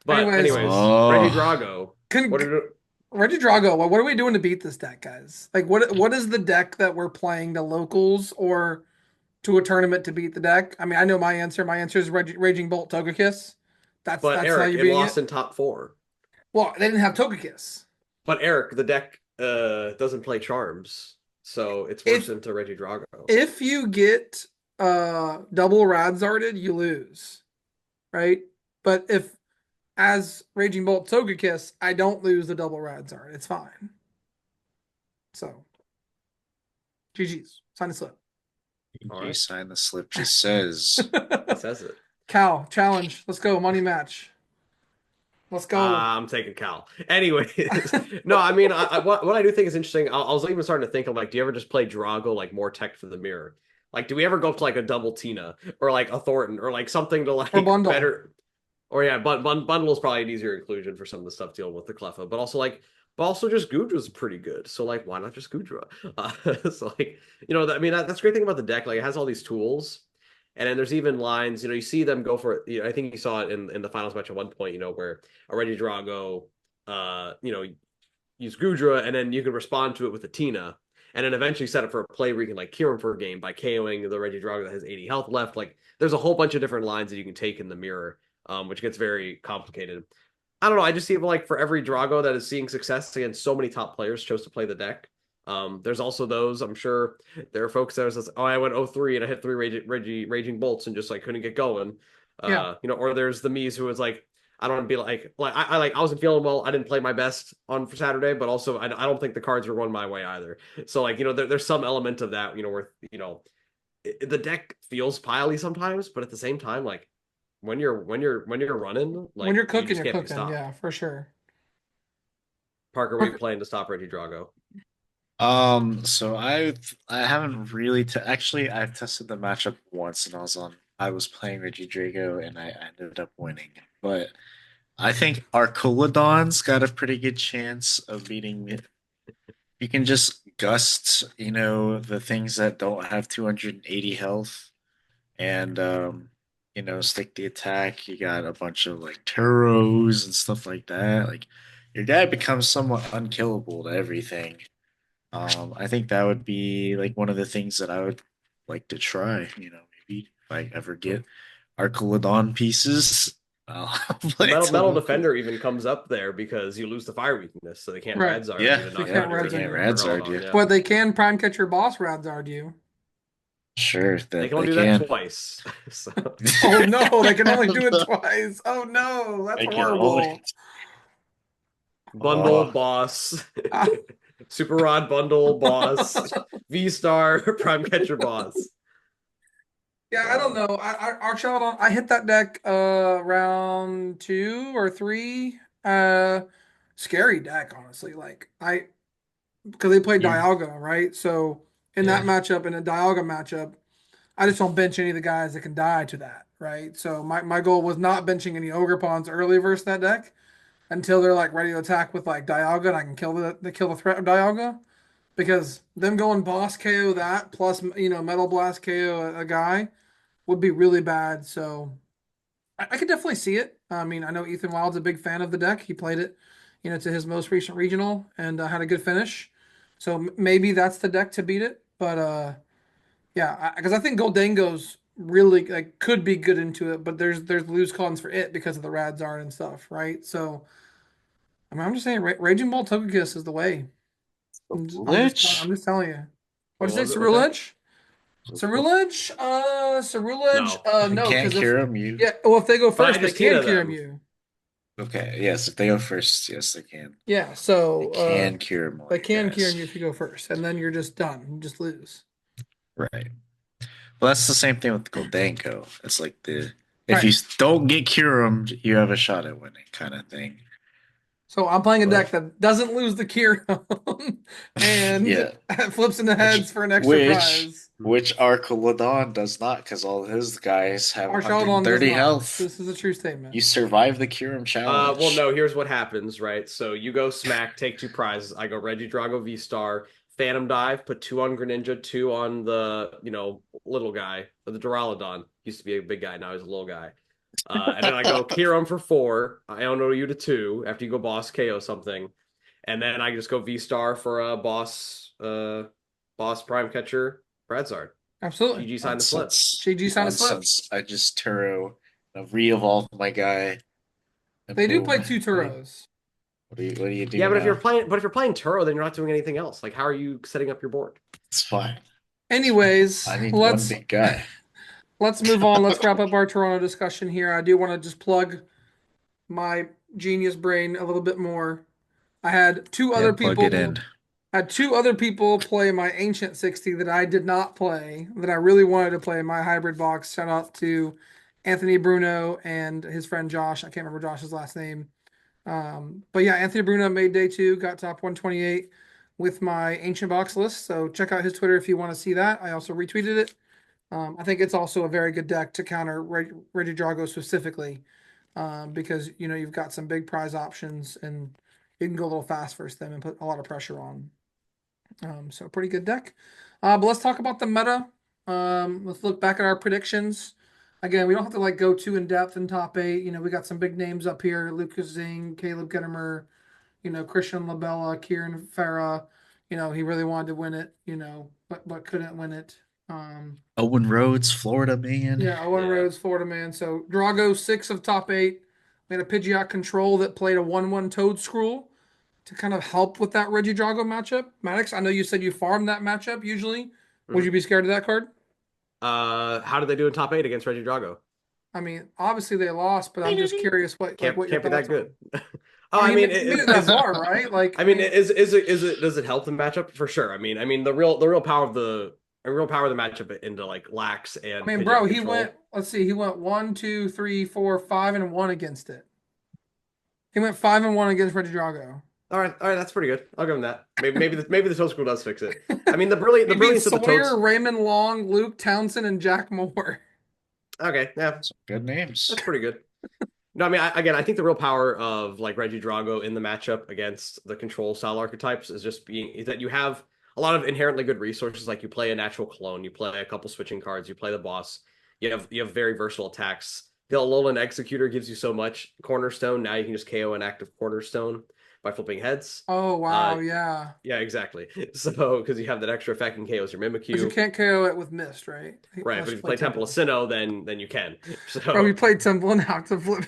C: But
A: Anyways,
C: Reggie Drago. What are
A: Reggie Drago, what are we doing to beat this deck, guys? Like, what is the deck that we're playing to locals or to a tournament to beat the deck? I mean, I know my answer. My answer is Raging Bolt Togekiss. That's
C: but
A: how
C: Eric,
A: you're
C: it
A: beating
C: lost
A: it.
C: in top 4.
A: Well, they didn't have Togekiss.
C: But Eric, the deck doesn't play charms, so it's worse into Reggie Drago.
A: If you get double Radzarded, you lose, right? But if as Raging Bolt Togekiss, I don't lose the double Radzard. It's fine. So, GG's. Sign the slip.
C: All
B: You
C: right.
B: sign the slip just says.
C: It says it.
A: Cal, challenge. Let's go. Money match. Let's go.
C: I'm taking Cal. Anyways, no, I mean, what I do think is interesting. I was even starting to think of like, do you ever just play Drago like more tech for the mirror? Like, do we ever go up to like a double Tina or like a Thornton or like something to like
A: Or bundle.
C: better? Or yeah, bundle is probably an easier inclusion for some of the stuff dealing with the Cleffa, but also just Gudra's pretty good. So like, why not just Gudra? So like, I mean, that's a great thing about the deck. Like, it has all these tools. And then there's even lines, you see them go for it. I think you saw it in the finals match at one point, where a Reggie Drago, use Gudra, and then you can respond to it with a Tina, and then eventually set up for a play where you can like cure him for a game by KOing the Reggie Drago that has 80 health left. Like, there's a whole bunch of different lines that you can take in the mirror, which gets very complicated. I don't know. I just see it like for every Drago that is seeing success against so many top players chose to play the deck. There's also those, I'm sure there are folks that says, oh, I went 0-3 and I hit 3 Raging Bolts and just like couldn't get going.
A: Yeah.
C: Or there's the Mies who was like, I don't want to be like I wasn't feeling well. I didn't play my best for Saturday, but also I don't think the cards were going my way either. So like, there's some element of that, where, the deck feels piley sometimes, but at the same time, like when you're running, like
A: when you're cooking,
C: just
A: you're
C: can't be
A: cooking.
C: stopped.
A: Yeah, for sure.
C: Parker, what are you playing to stop Reggie Drago?
B: So I haven't really actually I've tested the matchup once and I was playing Reggie Drago and I ended up winning. But I think Arcoladon's got a pretty good chance of beating me. You can just gust, the things that don't have 280 health and stick the attack. You got a bunch of like Turos and stuff like that. Like your guy becomes somewhat unkillable to everything. I think that would be like one of the things that I would like to try. Maybe if I ever get Archelodon pieces, I'll play
C: Metal Defender even comes up there because you lose the fire weakness, so they can't
A: Right.
C: Radzard
B: Yeah,
C: you.
A: They can't Radzard you.
B: Radzard you.
C: Yeah.
A: But they can Prime Catcher Boss Radzard you.
B: Sure,
C: They
B: that
C: can only
B: they
C: do that
B: can.
C: twice. So
A: Oh no, they can only do it twice. Oh no, that's
B: They can only.
A: horrible.
C: bundle
B: Oh,
C: boss,
A: Ah,
C: Super Rod bundle boss, V Star Prime Catcher boss.
A: yeah, I don't know. Our child on I hit that deck round 2 or 3. Scary deck, honestly. Like I because they played
B: you.
A: Dialga, right? So in that
B: Yeah.
A: matchup, in a Dialga matchup, I just don't bench any of the guys that can die to that, right? So my goal was not benching any Ogre Pawns early versus that deck until they're like ready to attack with like Dialga and I can kill the threat of Dialga. Because them going boss KO that plus Metal Blast KO a guy would be really bad. So I could definitely see it. I mean, I know Ethan Wild's a big fan of the deck. He played it, to his most recent regional and had a good finish. So maybe that's the deck to beat it. But yeah, because I think Goldango's really like could be good into it, but there's lose cons for it because of the Radzard and stuff, right? So I mean, I'm just saying, Raging Ball Togekiss is the way. I'm
B: Lich?
A: just telling you.
C: What
A: What'd you
C: was
A: say,
C: it? What deck?
A: Cerulege? Cerulege? Cerulege?
C: No.
A: No,
B: Can't
A: because if
B: cure him. You.
A: yeah, well, if they go
C: But I
A: first, they
C: just
A: can
C: Tina
A: cure
C: them.
A: you.
B: Okay. Yes, if they go first, yes, they can.
A: Yeah,
B: They
A: so
B: can cure more
A: they
B: you
A: can cure
B: guys.
A: you if you go first, and then you're just done. You just lose.
B: Right. Well, that's the same thing with Goldanko. It's like the if
A: Right.
B: you don't get cured, you have a shot at winning, kind of thing.
A: So I'm playing a deck
B: But
A: that doesn't lose the cure and
B: yeah,
A: flips into
B: which
A: heads for an extra
B: which
A: prize.
B: which Arcaladon does not, because all his guys have
A: Arshaldon does
B: 130
A: not.
B: health.
A: This is a true statement.
B: You survive the Curum
C: Well,
B: challenge.
C: no, here's what happens, right? So you go smack, take 2 prizes. I go Regidrago V Star, Phantom Dive, put 2 on Greninja, 2 on the, little guy, the Duraludon. Used to be a big guy, now he's a little guy. And then I go Kiram for 4. I Iono you to 2 after you go boss KO something. And then I just go V Star for a boss prime catcher, Bradzard.
A: Absolutely.
C: GG sign the slip.
B: Nonsense.
A: GG sign a slip.
B: Nonsense. I just Turo, re-evolve my guy, and
A: They do
B: boom.
A: play two Turos.
B: What do you do
C: Yeah, but
B: now?
C: if you're playing Turo, then you're not doing anything else. Like, how are you setting up your board?
B: It's fine.
A: Anyways,
B: I need one
A: let's
B: big guy.
A: let's move on. Let's wrap up our Toronto discussion here. I do want to just plug my genius brain a little bit more. I had two
B: Yeah,
A: other
B: plug it
A: people
B: in.
A: had two other people play my Ancient 60 that I did not play, that I really wanted to play in my hybrid box. Shout out to Anthony Bruno and his friend Josh. I can't remember Josh's last name. But yeah, Anthony Bruno made day 2, got top 128 with my Ancient box list. So check out his Twitter if you want to see that. I also retweeted it. I think it's also a very good deck to counter Regidrago specifically, because you've got some big prize options and you can go a little fast versus them and put a lot of pressure on. So pretty good deck. But let's talk about the meta. Let's look back at our predictions. Again, we don't have to go too in depth in top 8. We got some big names up here: Lucas Zing, Caleb Gettimer, Christian Labella, Kieran Farah. He really wanted to win it, but couldn't win it.
B: Owen Rhodes, Florida man.
A: Yeah, Owen
C: Yeah.
A: Rhodes, Florida man. So Drago 6 of top 8. We had a Pidgeot control that played a 1/1 Toad Scroll to kind of help with that Regidrago matchup. Maddox, I know you said you farmed that matchup usually. Would
C: Mhm.
A: you be scared of that card?
C: How did they do in top 8 against Regidrago?
A: I mean, obviously they lost, but I'm just curious what
C: Can't
A: your
C: be that
A: thoughts are.
C: good. Oh,
A: I
C: I
A: mean,
C: mean,
A: he made it that far, right?
C: I mean, is it does it help the matchup for sure? I mean, the real power of the matchup into like Lax and
A: I mean,
C: Pidgeot
A: bro, he
C: control.
A: went. Let's see, he went 1, 2, 3, 4, 5-1 against it. He went 5-1 against Regidrago.
C: All right, that's pretty good. I'll give him that. Maybe the Toad School does fix it. I mean, the
A: He beat
C: brilliance of the
A: Sawyer,
C: Toads.
A: Raymond Long, Luke Townsend, and Jack Moore.
C: Okay, yeah,
B: Some good names.
C: that's pretty good. No, I mean, I think the real power of like Regidrago in the matchup against the control style archetypes is that you have a lot of inherently good resources. Like you play a natural clone, you play a couple switching cards, you play the boss. You have very versatile attacks. The Alolan Executor gives you so much. Cornerstone, now you can just KO an active Cornerstone by flipping heads.
A: Oh
C: Uh,
A: wow, yeah.
C: yeah, exactly. So because you have that extra effect and KOs your
A: But you
C: Mimikyu,
A: can't KO it with Mist, right?
C: right?
A: Unless
C: But
A: you
C: if you
A: play
C: play Temple of Sinnoh, then you can.
A: Bro,
C: So
A: you played Temple and how to flip.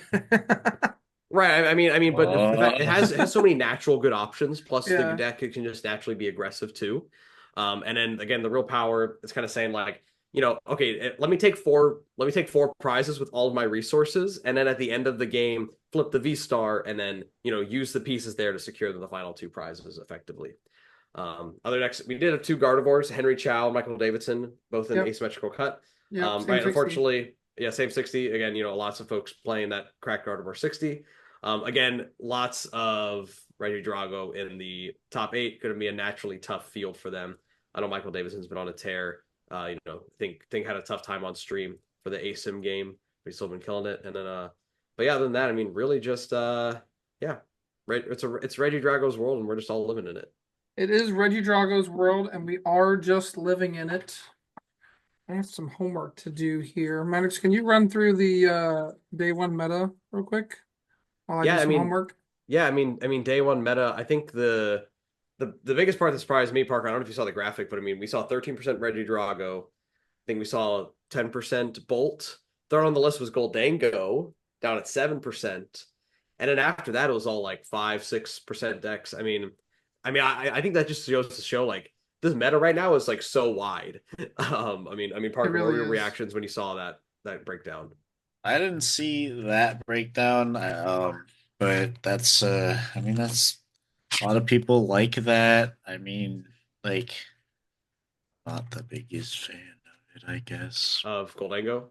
C: right. I mean, but the fact it has so
B: Uh,
C: many natural good options. Plus, the
A: Yeah.
C: deck can just naturally be aggressive too. And then again, the real power is kind of saying like okay, let me take four prizes with all of my resources, and then at the end of the game, flip the V star, and then use the pieces there to secure the final two prizes effectively. Other decks, we did have two Gardevoirs, Henry Chow, Michael Davidson, both in
A: Yep.
C: asymmetrical cut.
A: Yep. Same
C: Right,
A: 60.
C: unfortunately, yeah, same 60. Again, lots of folks playing that cracked Gardevoir 60. Again, lots of Reggie Drago in the top eight. Going to be a naturally tough field for them. I know Michael Davidson's been on a tear. Think had a tough time on stream for the ASIM game, but he's still been killing it. And then, but yeah, other than that, I mean, really just, yeah, right. It's Reggie Drago's world, and we're just all living in it.
A: It is Reggie Drago's world, and we are just living in it. I have some homework to do here. Maddox, can you run through the day one meta real quick while I do
C: Yeah, I
A: some
C: mean,
A: homework?
C: yeah, I mean, day one meta. I think the biggest part that surprised me, Parker. I don't know if you saw the graphic, but I mean, we saw 13% Reggie Drago. I think we saw 10% Bolt. Third on the list was Goldango, down at 7%. And then after that, it was all like 5, 6% decks. I think that just goes to show like this meta right now is like so wide.
A: It
C: Parker, what were
A: really
C: your
A: is.
C: reactions when you saw that breakdown?
B: I didn't see that breakdown, but that's a lot of people like that. I mean, like, not the biggest fan of it, I guess.
C: Of Goldango? Of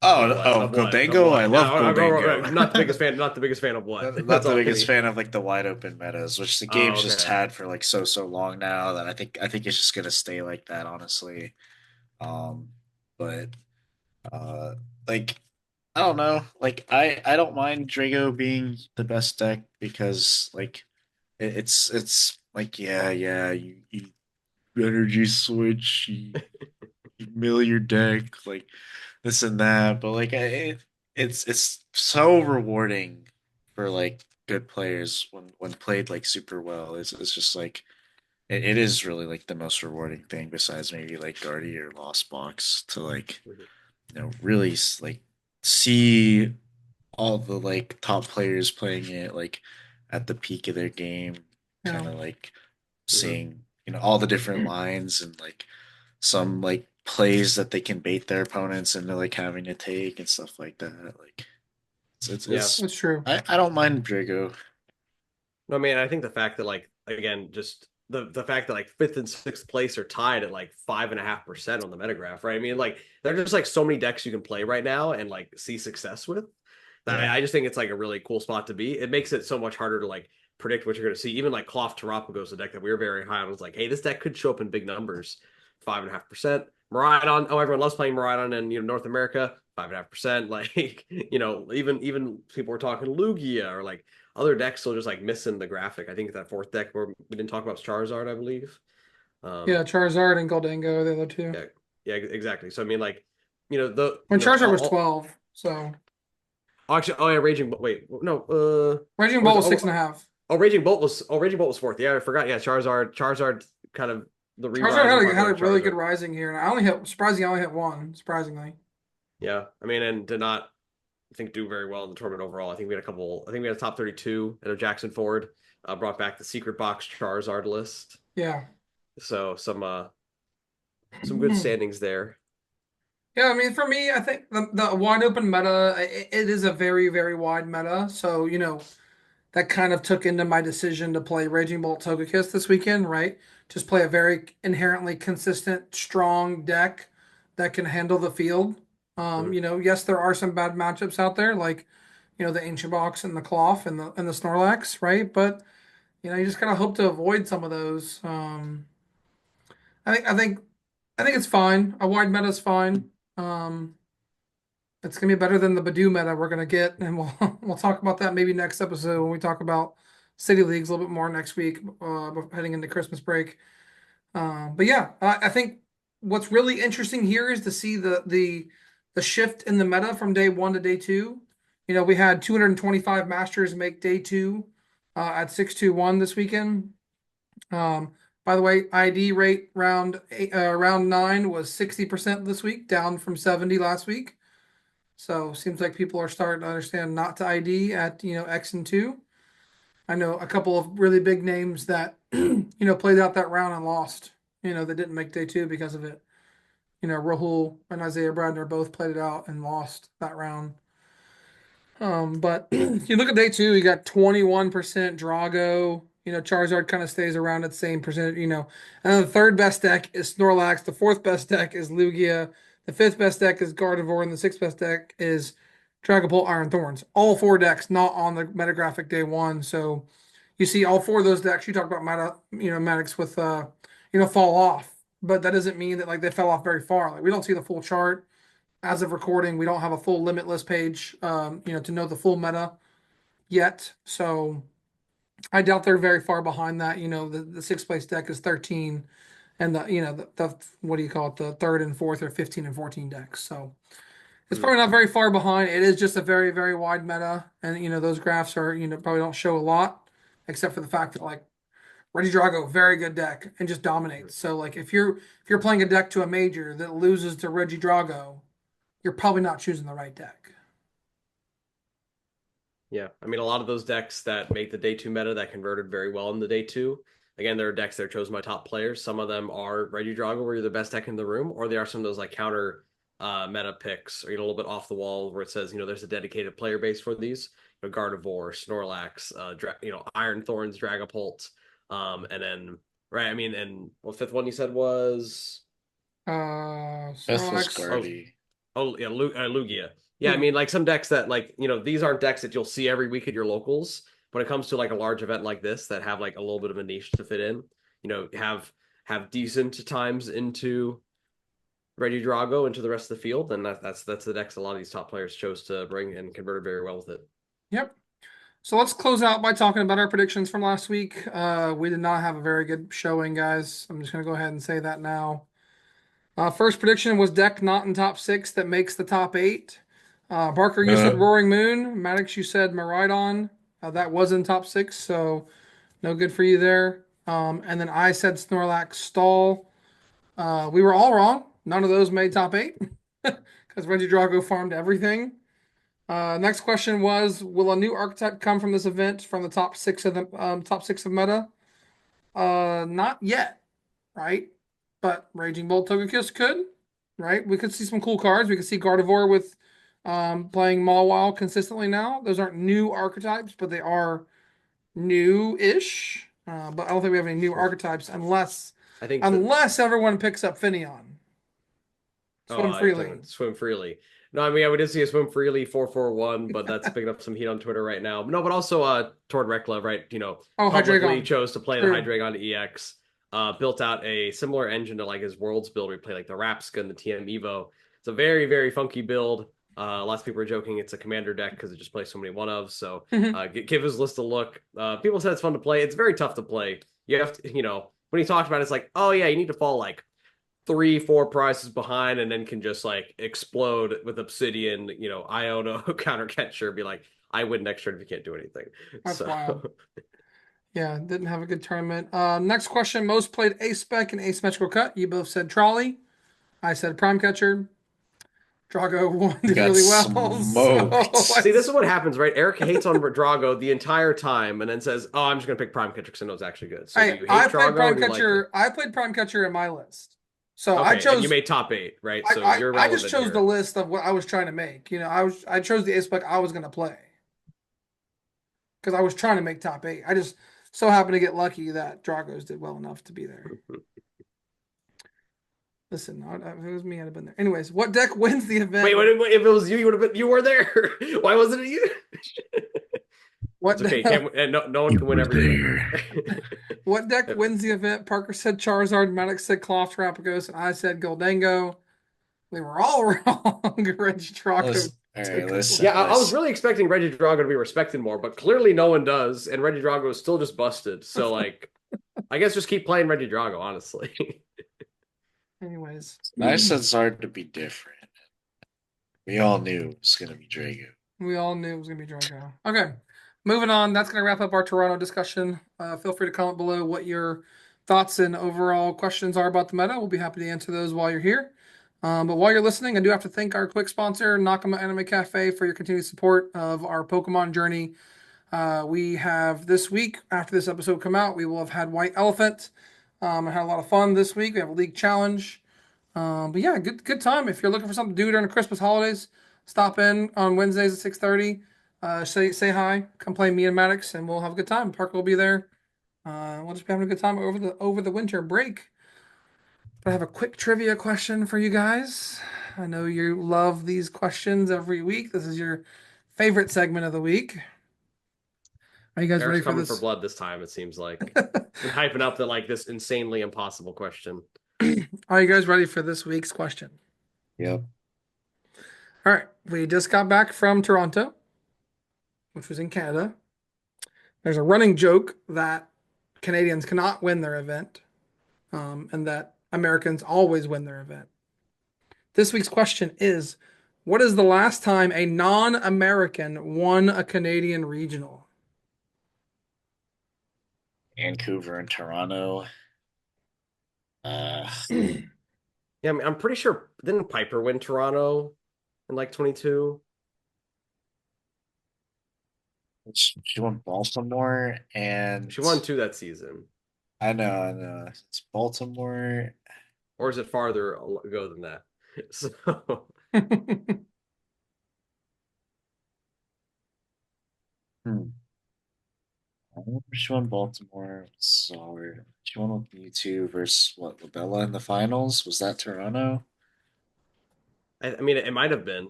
B: Oh,
C: what?
B: oh,
C: Of what? Of
B: Goldango, I
C: what?
B: love
C: Not the
B: Goldango.
C: biggest fan. Not the biggest fan of what?
B: Not
C: That's
B: the
C: all I
B: biggest
C: mean.
B: fan of like the wide open metas, which the
C: Oh,
B: game's just
C: okay.
B: had for like so long now that I think it's just gonna stay like that, honestly. Um, but uh, like I don't know, like I don't mind Drago being the best deck because like it's like yeah you energy switch you mill your deck like this and that, but like it's so rewarding for like good players when played like super well. It's just like it is really like the most rewarding thing besides maybe like Guardy or Lost Box to like really like see all the like top players playing it like at the peak of their game, kind
A: Yeah.
B: of like
C: Mhm.
B: seeing all the different lines and like some like plays that they can bait their opponents into like having to take and stuff like that. Like
C: Yeah.
B: it's
A: That's true.
B: I don't mind Drago.
C: No, man, I think the fact that like again, just the fact that like fifth and sixth place are tied at like 5.5% on the metagraph, right? I mean, like there are just like so many decks you can play right now and like see success with. That
B: Yeah.
C: I just think it's like a really cool spot to be. It makes it so much harder to like predict what you're going to see. Even like Cloth Terapagos, a deck that we were very high on, was like, hey, this deck could show up in big numbers, 5.5%. Miraidon, oh, everyone loves playing Miraidon in North America, 5.5%. Like even people were talking Lugia or like other decks still just like missing the graphic. I think that fourth deck where we didn't talk about was Charizard, I believe. Um,
A: Yeah, Charizard and Goldango, the other two.
C: yeah, yeah, exactly. So I mean, like,
A: When Charizard was 12, so
C: actually, oh yeah, Raging. Wait, no,
A: Raging
C: where's
A: Bolt was six
C: oh
A: and a half.
C: Raging Bolt was fourth. Yeah, I forgot. Yeah, Charizard, kind of the
A: Charizard
C: re-rising
A: had a
C: popular
A: really good
C: Charizard.
A: rising here, and I only hit surprisingly I only hit one, surprisingly.
C: Yeah, I mean, and did not I think do very well in the tournament overall. I think we had a couple. I think we had a top 32. I know Jackson Ford brought back the secret box Charizard list.
A: Yeah.
C: So some good standings there.
A: Yeah, I mean, for me, I think the wide open meta, it is a very, very wide meta. So, that kind of took into my decision to play Raging Bolt Togekiss this weekend, right? Just play a very inherently consistent, strong deck that can handle the field.
C: Mhm.
A: Yes, there are some bad matchups out there, like, the Ancient Box and the Cloth and the Snorlax, right? But, you just gotta hope to avoid some of those. I think it's fine. A wide meta is fine. Um, it's gonna be better than the Badoo meta we're gonna get, and we'll talk about that maybe next episode when we talk about city leagues a little bit more next week, heading into Christmas break. But yeah, I think what's really interesting here is to see the shift in the meta from day one to day two. We had 225 masters make day two at 621 this weekend. Um, by the way, ID rate round nine was 60% this week, down from 70 last week. So seems like people are starting to understand not to ID at X and two. I know a couple of really big names that played out that round and lost. That didn't make day two because of it. Rahul and Isaiah Bradner both played it out and lost that round. But if you look at day two, you got 21% Drago. Charizard kind of stays around at the same percentage, and then the third best deck is Snorlax. The fourth best deck is Lugia. The fifth best deck is Gardevoir, and the sixth best deck is Dragapult Iron Thorns. All four decks not on the metagraphic day one. So you see all four of those decks. You talk about Maddox with fall off, but that doesn't mean that like they fell off very far. Like we don't see the full chart as of recording. We don't have a full limitless page, to know the full meta yet. So I doubt they're very far behind that. The sixth place deck is 13, and the what do you call it? The third and fourth are 15 and 14 decks. So it's probably not very far behind. It is just a very, very wide meta, and those graphs are probably don't show a lot, except for the fact that like Regidrago, very good deck and just dominates. So like if you're playing a deck to a major that loses to Regidrago, you're probably not choosing the right deck.
C: Yeah, I mean, a lot of those decks that make the day two meta that converted very well in the day two. Again, there are decks that are chosen by top players. Some of them are Regidrago, where you're the best deck in the room, or they are some of those like counter meta picks, or a little bit off the wall, where it says there's a dedicated player base for these. Gardevoir, Snorlax, Iron Thorns, Dragapult, and then right. I mean, and what fifth one you said was
B: Beth was
A: Snorlax.
B: Guardy.
C: Oh yeah, Lugia. Yeah, I mean, like some decks that like these aren't decks that you'll see every week at your locals. When it comes to like a large event like this that have like a little bit of a niche to fit in, have decent times into Regidrago into the rest of the field, and that's the decks a lot of these top players chose to bring and converted very well with it.
A: Yep. So let's close out by talking about our predictions from last week. We did not have a very good showing, guys. I'm just going to go ahead and say that now. First prediction was deck not in top 6 that makes the top 8. Barker, you said Roaring Moon. Maddox, you said Miraidon. That was in top 6, so no good for you there. And then I said Snorlax Stall. We were all wrong. None of those made top 8 because Regidrago farmed everything. Next question was, will a new archetype come from this event from the top 6 of the top 6 of meta? Not yet, right? But Raging Bolt Togekiss could, right? We could see some cool cards. We could see Gardevoir with playing Mawile consistently now. Those aren't new archetypes, but they are new-ish. But I don't think we have any new archetypes unless everyone picks up Finneon. Swim freely.
C: Swim freely. No, I mean, I did see a Swim Freely 441, but that's picking up some heat on Twitter right now. No, but also Tord Rekla, right? Publicly chose to play the Hydreigon EX. Built out a similar engine to like his Worlds build where he played like the Rapska and the TM Evo. It's a very, very funky build. Lots of people are joking it's a commander deck because it just plays so many one-ofs. So give his list a look. People said it's fun to play. It's very tough to play. You have to, when he talked about it, it's like, oh yeah, you need to fall like 3-4 prices behind and then can just like explode with Obsidian, Iono counter catcher, be like, I win next turn if you can't do anything.
A: That's wild. Yeah, didn't have a good tournament. Next question, most played A-Spec and asymmetrical cut. You both said Trolley. I said Prime Catcher. Drago won really well. So
C: see, this is what happens, right? Eric hates on Drago the entire time and then says, oh, I'm just going to pick Prime Catcher because I know it's actually good. So
A: I played Prime Catcher. I played Prime Catcher in my list. So
C: okay,
A: I chose.
C: And you made top 8, right? So
A: I just chose the list of what I was trying to make. I chose the A-Spec I was going to play because I was trying to make top 8. I just so happened to get lucky that Dragos did well enough to be there. Listen, if it was me, I'd have been there. Anyways, what deck wins the event?
C: Wait, if it was you, you would have been. You were there. Why wasn't it you?
A: What?
C: It's okay, no one can win everything.
A: What deck wins the event? Parker said Charizard, Maddox said Cloth Terapagos, and I said Goldango. We were all wrong. Regidrago.
C: Yeah, I was really expecting Regidrago to be respected more, but clearly no one does, and Regidrago is still just busted. So, like, I guess just keep playing Regidrago, honestly.
A: Anyways.
B: It's nice that it's hard to be different. We all knew it was going to be Drago.
A: We all knew it was going to be Drago. Okay, moving on. That's going to wrap up our Toronto discussion. Feel free to comment below what your thoughts and overall questions are about the meta. We'll be happy to answer those while you're here. But while you're listening, I do have to thank our quick sponsor, Nakama Anime Cafe, for your continued support of our Pokemon journey. We have this week, after this episode come out, we will have had White Elephant. I had a lot of fun this week. We have a league challenge. But yeah, good time. If you're looking for something to do during the Christmas holidays, stop in on Wednesdays at 6:30. Say hi, come play me and Maddox, and we'll have a good time. Parker will be there. We'll just be having a good time over the winter break. But I have a quick trivia question for you guys. I know you love these questions every week. This is your favorite segment of the week. Are you guys
C: Eric's
A: ready for
C: coming for
A: this?
C: blood this time, it seems like. Been hyping up the like this insanely impossible question.
A: Are you guys ready for this week's question?
B: Yep.
A: All right, we just got back from Toronto, which was in Canada. There's a running joke that Canadians cannot win their event, and that Americans always win their event. This week's question is, what is the last time a non-American won a Canadian regional?
B: Vancouver and Toronto. Uh,
C: Yeah, I mean, I'm pretty sure didn't Piper win Toronto in like 22?
B: she won Baltimore, and
C: She won 2 that season.
B: I know. It's Baltimore.
C: Or is it farther ago than that? So
B: Hmm. I remember she won Baltimore. So she won with U2 versus what, Labella in the finals? Was that Toronto?
C: I mean, it might have been.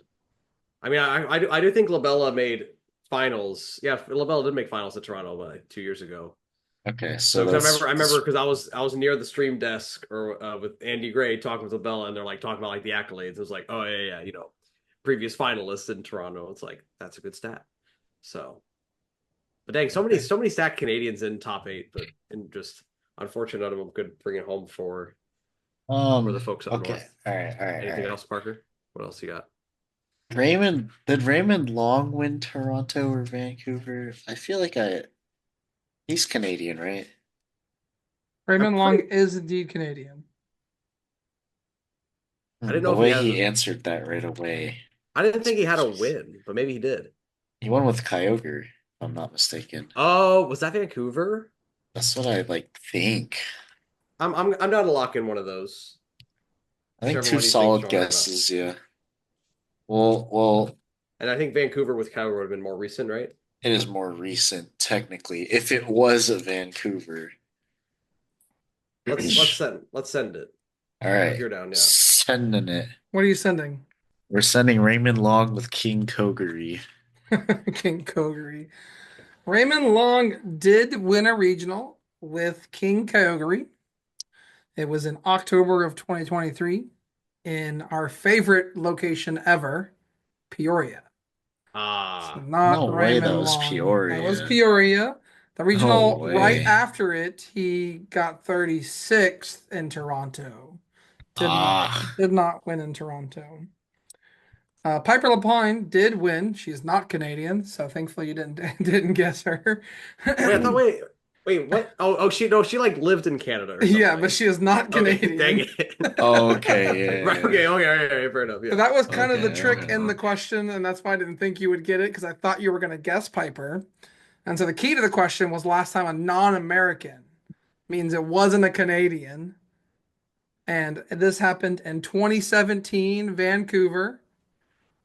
C: I mean, I do think Labella made finals. Yeah, Labella did make finals at Toronto 2 years ago.
B: Okay,
C: So
B: so
C: 'cause
B: that's,
C: I remember
B: that's
C: because I was near the stream desk or with Andy Gray talking with Labella, and they're like talking about like the accolades. It was like, oh yeah, previous finalists in Toronto. It's like that's a good stat. So, but dang,
B: okay.
C: so many stacked Canadians in top 8, but and just unfortunate none of them could bring it home for the folks up
B: Okay.
C: north.
B: All
C: Anything
B: right.
C: else, Parker? What else you got?
B: Did Raymond Long win Toronto or Vancouver? I feel like he's Canadian, right?
C: I'm
A: Raymond Long
C: pretty.
A: is indeed Canadian.
C: I didn't know
B: The
C: if he
B: way
C: had.
B: he answered that right away.
C: I didn't think he had a
B: Suspicious.
C: win, but maybe he did.
B: He won with Kyogre, if I'm not mistaken.
C: Oh, was that Vancouver?
B: That's what I like think.
C: I'm down to lock in one of those.
B: I think
C: Whichever
B: two
C: one you think
B: solid
C: stronger enough.
B: guesses, yeah. Well,
C: And I think Vancouver with Kyler would have been more recent, right?
B: it is more recent, technically. If it was a Vancouver.
C: Let's send it.
B: All
C: If
B: right.
C: you're down, yeah.
B: Sending it.
A: What are you sending?
B: We're sending Raymond Long with King Kogiri.
A: King Kogiri. Raymond Long did win a regional with King Kogiri. It was in October of 2023 in our favorite location ever, Peoria. So
C: Ah,
A: not
B: No way that
A: Raymond
B: was
A: Long. That was
B: Peoria.
A: Peoria. The
B: No
A: regional right
B: way.
A: after it, he got 36th in Toronto.
B: Ah,
A: Did not win in Toronto. Piper LaPine did win. She's not Canadian, so thankfully you didn't guess her.
C: wait. I thought. Wait. What? She no. She like lived in Canada or
A: Yeah, but
C: something.
A: she is not
C: Okay, dang
A: Canadian.
C: it.
B: okay,
C: Right.
B: yeah,
C: Okay. Okay. Fair enough.
A: So
C: Yeah.
A: that was kind of the
B: okay,
A: trick
B: okay.
A: in the question, and that's why I didn't think you would get it because I thought you were going to guess Piper. And so the key to the question was last time a non-American means it wasn't a Canadian. And this happened in 2017, Vancouver.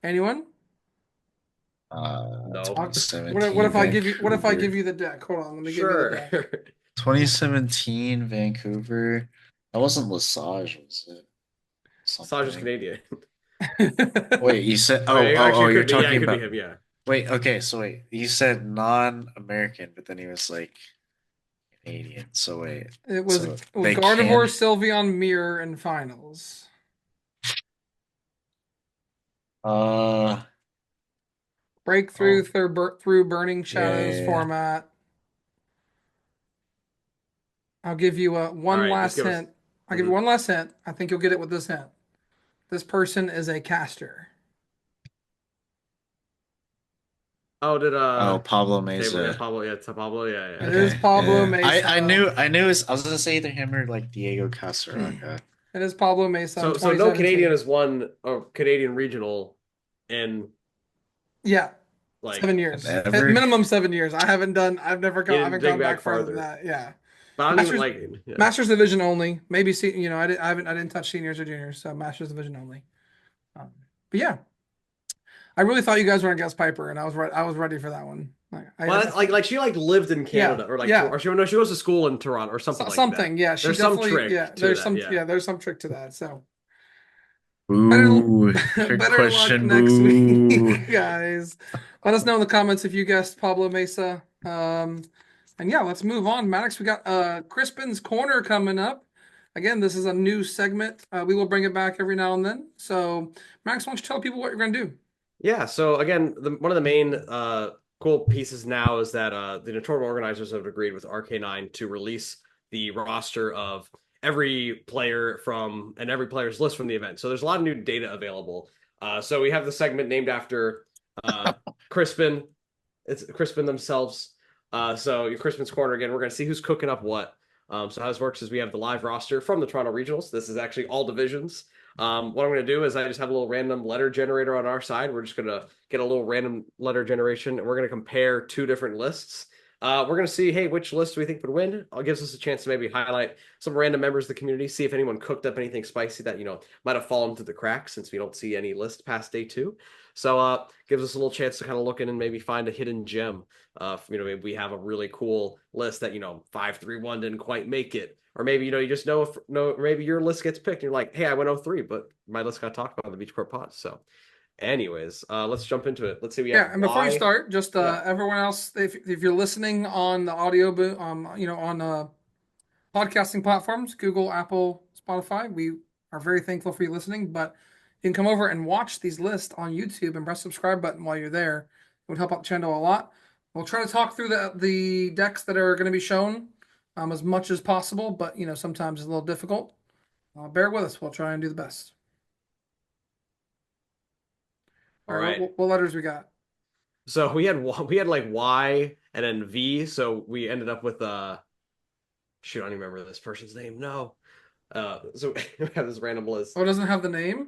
A: Anyone?
C: No.
A: What
B: 2017
A: if I give you
B: Vancouver.
A: the deck? Hold on, let me give you the
C: Sure.
A: deck.
B: 2017 Vancouver. That wasn't Lesage, was it?
C: Saj is
B: Something.
C: Canadian.
B: Wait, you said
C: Actually, it
B: you're
C: could be. Yeah,
B: talking
C: it could be
B: about
C: him. Yeah.
B: wait, okay, so wait, you said non-American, but then he was like Canadian. So wait,
A: It was
B: so they
A: Gardevoir
B: can
A: Sylveon Mirror in finals.
B: uh
A: Breakthrough
B: oh
A: through Burning Shadows
B: yeah.
A: format. I'll give you
C: All
A: one
C: right. Just
A: last
C: give us.
A: hint. I'll give you
C: Mhm.
A: one last hint. I think you'll get it with this hint. This person is a caster.
C: Oh, did
B: Oh, Pablo
C: Table? Yeah,
B: Mesa.
C: Pablo. Yeah, it's Pablo. Yeah,
A: It
C: yeah.
A: is
B: Okay,
A: Pablo
B: yeah.
A: Mesa.
B: I knew I was gonna say either him or like Diego Casaraga.
A: It is Pablo Mesa in
C: So no Canadian
A: 2017.
C: has won a Canadian regional in
A: Yeah,
C: like
A: 7 years. At
B: Ever?
A: minimum 7 years. I've
C: you
A: I
C: didn't
A: haven't
C: dig
A: gone
C: back
A: back farther than
C: farther.
A: that. Yeah.
C: But I don't even
A: Masters,
C: like. Yeah.
A: Masters Division only. Maybe I didn't touch seniors or juniors, so Masters Division only. Um, but yeah, I really thought you guys were gonna guess Piper, and I was right. I was ready for that one.
C: Well, that's like she like lived in
A: yeah,
C: Canada or like
A: yeah,
C: or she no she goes to school in Toronto or something like that.
A: something. Yeah, she
C: There's some
A: definitely. Yeah,
C: trick to that. Yeah.
A: there's some trick to that. So better
B: Ooh, trick
A: better luck
B: question.
A: next
B: Boo.
A: week, guys. Let us know in the comments if you guessed Pablo Mesa. And yeah, let's move on. Maddox, we got Crispin's Corner coming up. Again, this is a new segment. We will bring it back every now and then. So, Max, why don't you tell people what you're going to do?
C: Yeah, so again, one of the main cool pieces now is that the tournament organizers have agreed with RK9 to release the roster of every player from and every player's list from the event. So there's a lot of new data available. So we have the segment named after Crispin. It's Crispin themselves. So your Crispin's Corner again, we're going to see who's cooking up what. So how this works is we have the live roster from the Toronto Regionals. This is actually all divisions. What I'm going to do is I just have a little random letter generator on our side. We're just going to get a little random letter generation, and we're going to compare two different lists. We're going to see, hey, which list do we think would win? It gives us a chance to maybe highlight some random members of the community, see if anyone cooked up anything spicy that, might have fallen through the cracks since we don't see any list past day 2. So gives us a little chance to kind of look in and maybe find a hidden gem. Maybe we have a really cool list that 531 didn't quite make it, or maybe you just know maybe your list gets picked. And you're like, hey, I went 03, but my list got talked about on the Beach Court Pod. So, anyways, let's jump into it. Let's see. We have
A: And before you start, just
C: Yeah.
A: everyone else, if you're listening on the audio, on podcasting platforms, Google, Apple, Spotify, we are very thankful for you listening. But you can come over and watch these lists on YouTube and press subscribe button while you're there. It would help out the channel a lot. We'll try to talk through the decks that are going to be shown as much as possible, but sometimes it's a little difficult. Bear with us. We'll try and do the best.
C: All right.
A: What letters we got?
C: So we had like Y and then V. So we ended up with shoot, I don't even remember this person's name. No. So we have this random list.
A: Oh, it doesn't have the name?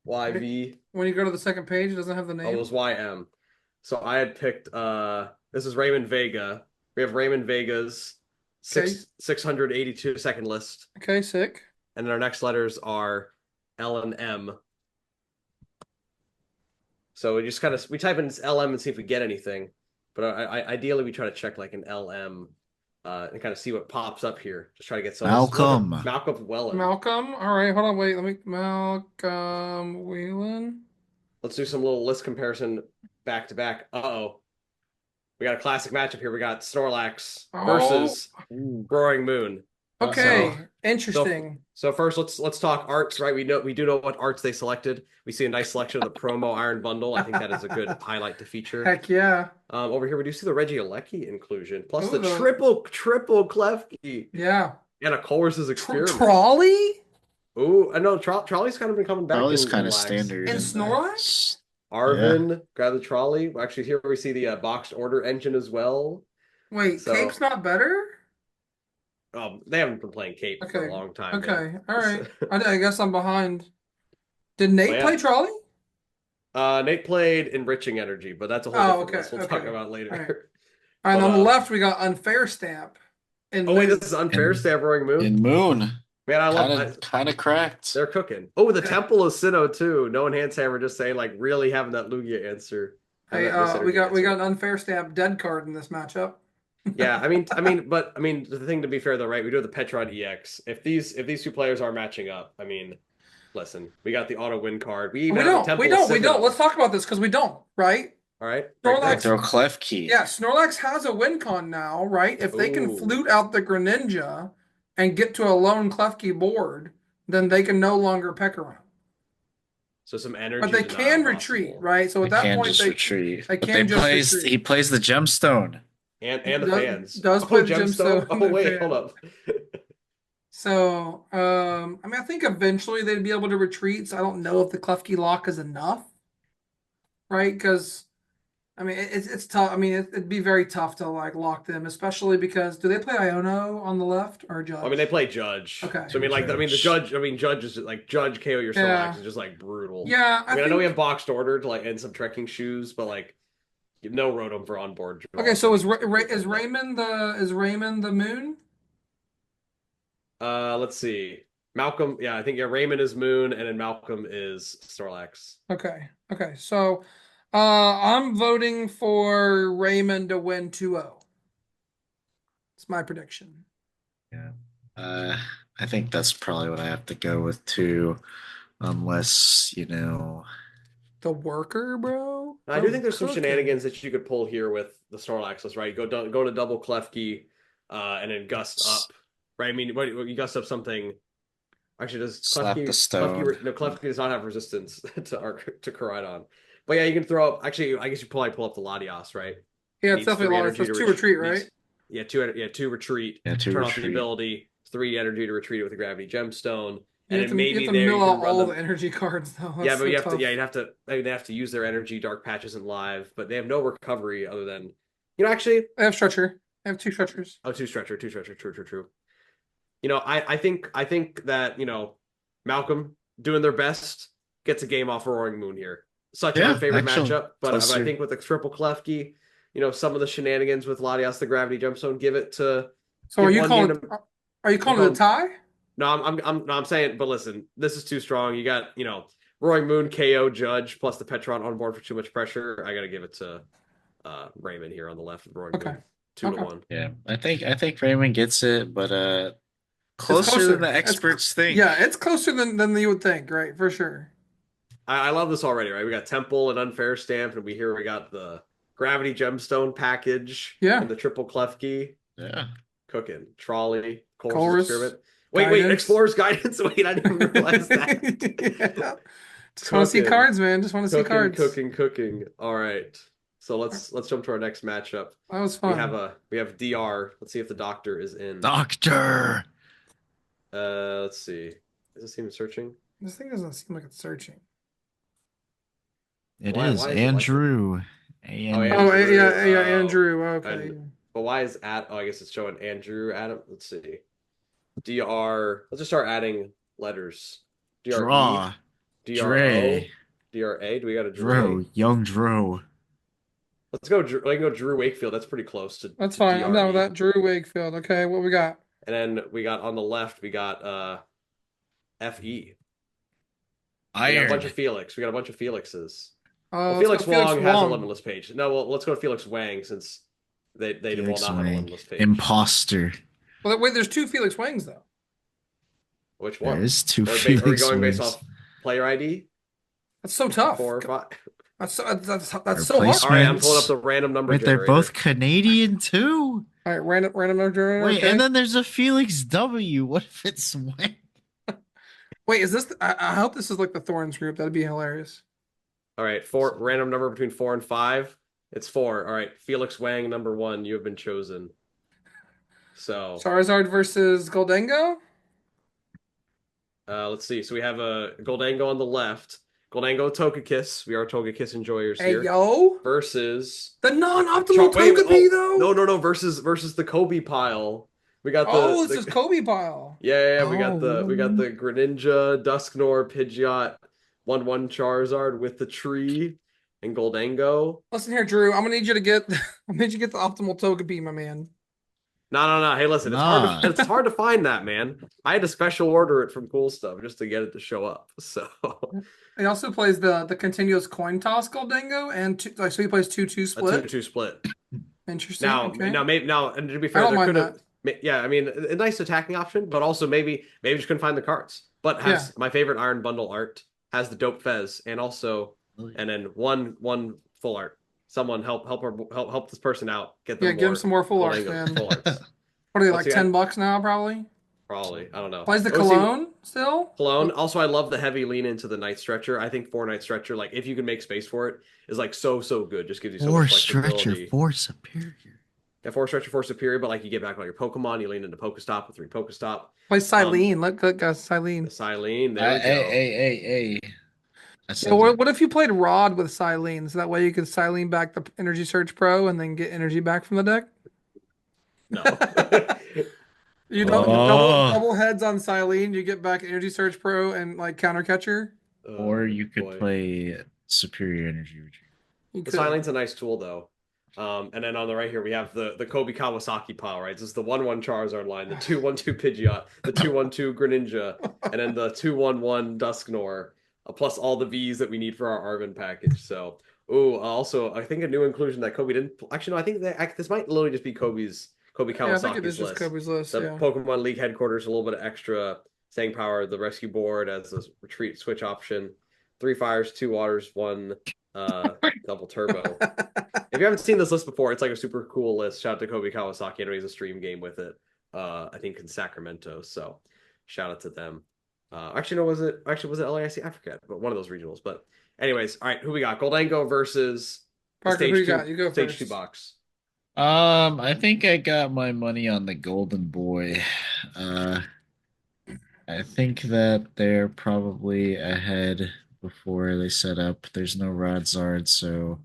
C: YV.
A: When you go to the second page, it doesn't have the
C: Oh,
A: name.
C: it was YM. So I had picked this is Raymond Vega. We have Raymond Vega's
A: Okay.
C: 682 second list.
A: Okay, sick.
C: And then our next letters are L and M. So we just we type in LM and see if we get anything. But ideally we try to check like an LM and kind of see what pops up here. Just try to get some
B: Malcolm.
C: Malcolm Whelan.
A: Malcolm. All right, hold on, wait. Malcolm Whelan.
C: Let's do some little list comparison back to back. Uh-oh. We got a classic matchup here. We got Snorlax versus Growing Moon.
A: Okay, interesting.
C: So first, let's talk arts, right? We do know what arts they selected. We see a nice selection of the promo Iron Bundle. I think that is a good highlight to feature.
A: Heck yeah.
C: Over here, we do see the Regieleki inclusion, plus
A: Ooh,
C: the triple Klefki.
A: Yeah.
C: And a Colress's experiment.
A: Trolley?
C: Ooh, I know Trolley's kind of been coming back.
B: Trolley's kind of standard.
A: And Snorlax?
C: Arvin, grab the Trolley. Actually, here we see the boxed order engine as well.
A: Wait, Cape's not better?
C: They haven't been playing Cape for a long time.
A: Okay,
C: man.
A: all right. I guess I'm behind. Did Nate play Trolley?
C: Nate played Enriching Energy, but that's a whole different list we'll talk about later.
A: All right. And on the left, we got Unfair Stamp.
C: Wait, this is Unfair Stamp Roaring Moon?
B: In Moon.
C: Man, I love it.
B: Kind of cracked.
C: They're cooking. Oh, the Temple of Sinnoh too. No Enhanced Hammer just saying like really having that Lugia answer.
A: Hey, we got an Unfair Stamp dead card in this matchup.
C: Yeah, I mean, the thing to be fair though, right? We do have the Petron EX. If these two players are matching up, I mean, listen, we got the auto win card. We don't.
A: Let's talk about this because we don't, right?
C: All right.
B: Snorlax, throw Klefki.
A: Yeah, Snorlax has a win con now, right? If they can flute out the Greninja and get to a lone Klefki board, then they can no longer peck around.
C: So some energy.
A: But they can retreat, right? So at that point, they
B: retreat.
A: They can just retreat.
B: He plays the gemstone.
C: And the fans.
A: Does play the gemstone.
C: Oh, wait, hold up.
A: So, I think eventually they'd be able to retreat. So I don't know if the Klefki lock is enough, right? Because, it's tough. It'd be very tough to like lock them, especially because do they play Iono on the left or Judge?
C: They play Judge.
A: Okay.
C: So Judge is like Judge KO your Snorlax is just like brutal.
A: Yeah.
C: I know we have boxed order to and some trekking shoes, but like No Rotom for onboard draw.
A: Okay, so is Raymond the moon?
C: Let's see. Malcolm, yeah, I think Raymond is Moon, and then Malcolm is Snorlax.
A: Okay. Okay. So I'm voting for Raymond to win 2-0. It's my prediction.
B: Yeah. I think that's probably what I have to go with too, unless,
A: The worker, bro.
C: I do think
A: I'm
C: there's some
A: cooking.
C: shenanigans that you could pull here with the Snorlaxes, right? Go to double Klefki, and then gust up, right? I mean, what you gust up something. Actually, does
B: slap the
C: Klefki
B: stone.
C: no, Klefki does not have resistance to Koraidon. But yeah, you can throw up. Actually, I guess you probably pull up the Latias, right?
A: Yeah, it's
C: Needs
A: definitely a
C: three
A: lot.
C: energy
A: It's
C: to
A: two retreat, right?
C: needs, yeah, two retreat.
B: Yeah, two
C: Turn off the
B: retreat.
C: ability. 3 energy to retreat it with a gravity gemstone.
A: You
C: And
A: have
C: then
A: to, you
C: maybe
A: have to
C: there you
A: mill
C: can
A: out
C: run
A: all
C: them.
A: the energy cards, though.
C: Yeah,
A: That's
C: but
A: so tough.
C: you'd have to. I mean, they have to use their energy. Dark Patch isn't live, but they have no recovery other than, actually,
A: I have stretcher. I have 2 stretchers.
C: oh, two stretcher. True. I think that Malcolm doing their best gets a game off Roaring Moon here. Such an
B: Yeah,
C: unfavorite
B: actually,
C: matchup, but I
B: closer.
C: think with the triple Klefki, some of the shenanigans with Latias the Gravity Gemstone give it to
A: So
C: give
A: are you
C: one
A: calling?
C: game to.
A: Are you calling it a tie?
C: No, I'm saying, but listen, this is too strong. You got Roaring Moon KO Judge plus the Petron on board for too much pressure. I got to give it to Raymond here on the left with Roaring
A: Okay.
C: Moon 2-1.
B: Yeah, I think Raymond gets it, but
A: It's
B: closer than
A: closer.
B: the experts think.
A: Yeah, it's closer than you would think, right? For sure.
C: I love this already, right? We got Temple and Unfair Stamp, and we got the Gravity Gemstone package
A: Yeah.
C: and the triple Klefki
B: Yeah.
C: cooking. Trolley, Chorus
A: Chorus,
C: Experiment. Wait,
A: Guidance.
C: Explorer's Guidance. Wait, I didn't realize that.
A: Yeah. Just want to see cards, man. Just want to see cards.
C: Cooking. All right. So let's jump to our next matchup.
A: That was fun.
C: We have DR. Let's see if the doctor is in.
B: Doctor.
C: Let's see. Is this even searching?
A: This thing doesn't seem like it's searching.
B: It
C: Why
B: is
C: is it like
B: Andrew.
C: Oh,
A: Oh,
C: Andrew.
A: yeah,
C: Oh.
A: Andrew. Okay.
C: But why is I guess it's showing Andrew Adam. Let's see. DR. Let's just start adding letters. DRE,
B: Draw.
C: DRO,
B: Dre.
C: DRA. Do we got a
B: Dro. Young Dro.
C: Let's go. I can go Drew Wakefield. That's pretty close to.
A: That's
C: to
A: fine. I'm down with
C: DRE.
A: that. Drew Wakefield. Okay, what we got?
C: And then we got on the left, we got FE. We got a
B: Iron.
C: bunch of Felix. We got a bunch of Felixes.
A: Let's
C: Felix
A: go Felix
C: Wong has a
A: Wong.
C: limitless page. No, well, let's go to Felix Wang since they will
B: Felix
C: not have a
B: Wang.
C: limitless page.
B: Imposter.
A: Well, wait, there's 2 Felix Wangs though.
C: Which one?
B: There is 2
C: Are we
B: Felix
C: going based
B: Wangs.
C: off player ID?
A: That's so tough.
C: 4 or 5.
A: That's so hard.
B: Replacement.
C: All right, I'm pulling up the random number
B: Wait, they're
C: generator.
B: both Canadian too.
A: All right, random number generator.
B: Wait,
A: okay.
B: and then there's a Felix W. What if it's Wang?
A: Wait, is this? I hope this is like the Thorns group. That'd be hilarious.
C: All right, 4 random number between 4 and 5. It's 4. All right, Felix Wang number 1. You have been chosen. So
A: Charizard versus Goldengo.
C: let's see. So we have a Goldango on the left. Goldango Togekiss. We are Togekiss enjoyers
A: Hey
C: here.
A: yo,
C: Versus
A: the non-optimal
C: Wait,
A: Togepi though.
C: No. Versus the Kobe pile. We got
A: Oh, this is Kobe pile.
C: Yeah. We got
A: Oh.
C: the Greninja, Dusknor, Pidgeot, 1/1 Charizard with the tree and Goldango.
A: Listen here, Drew. I'm gonna need you to get. I need you to get the optimal Togepi, my man.
C: No. Hey, listen,
B: Nah.
C: it's hard to find that, man. I had to special order it from Cool Stuff just to get it to show up. So
A: He also plays the continuous coin toss Goldengo, and so he plays 2-2
C: a
A: split.
C: 2-2 split.
A: Interesting.
C: Now,
A: okay.
C: and to be
A: I
C: fair,
A: don't
C: there
A: mind
C: could have,
A: that.
C: yeah, I mean, a nice attacking option, but also maybe just couldn't find the cards. But has my favorite Iron Bundle art has the dope Fez, and also, and then one full art. Someone help this person out. Get them
A: give him some more full arts,
C: Goldango
A: man.
C: full arts.
A: What are they,
C: What's
A: like
C: he got?
A: $10 now, probably?
C: Probably, I don't know.
A: Plays the
C: OC
A: Cologne still?
C: Cologne. Also, I love the heavy lean into the Night Stretcher. I think 4 Night Stretcher, like if you can make space for it, is like so good. Just gives you so
B: 4
C: much
B: Stretcher,
C: flexibility.
B: 4 Superior.
C: Yeah, 4 Stretcher, 4 Superior, but like you get back on your Pokemon, you lean into Pokestop with 3 Pokestop.
A: Plays Silene. Look, Silene.
C: Silene, there we go.
B: Hey.
A: Yeah, what if you played Rod with Silene? So that way you could Silene back the Energy Search Pro and then get energy back from the deck?
C: No.
A: You double heads on Silene, you get back Energy Search Pro and like Counter Catcher.
B: Or you could play Superior Energy Retreat.
A: You
C: The
A: could.
C: Silene's a nice tool though. And then on the right here we have the Kobe Kawasaki pile, right? This is the 1/1 Charizard line, the 2/1/2 Pidgeot, the 2/1/2 Greninja, and then the 2/1/1 Dusknoir, plus all the V's that we need for our Arvin package. So, also I think a new inclusion that Kobe didn't actually no, I think that this might literally just be Kobe
A: Yeah, I think it is
C: Kawasaki's
A: just
C: list.
A: Kobe's list.
C: The
A: Yeah.
C: Pokemon League headquarters, a little bit of extra staying power, the rescue board as a retreat switch option, 3 fires, 2 waters, 1 double turbo. If you haven't seen this list before, it's like a super cool list. Shout out to Kobe Kawasaki. I know he's a stream game with it. I think in Sacramento. So shout out to them. Actually, no, was it LAIC? I forget, but one of those regionals. But anyways, all right, who we got? Goldango versus the
A: Parker, who you
C: stage two
A: got? You go
C: stage 2
A: first.
C: box.
B: I think I got my money on the Golden Boy. Uh, I think that they're probably ahead before they set up. There's no Radzard, so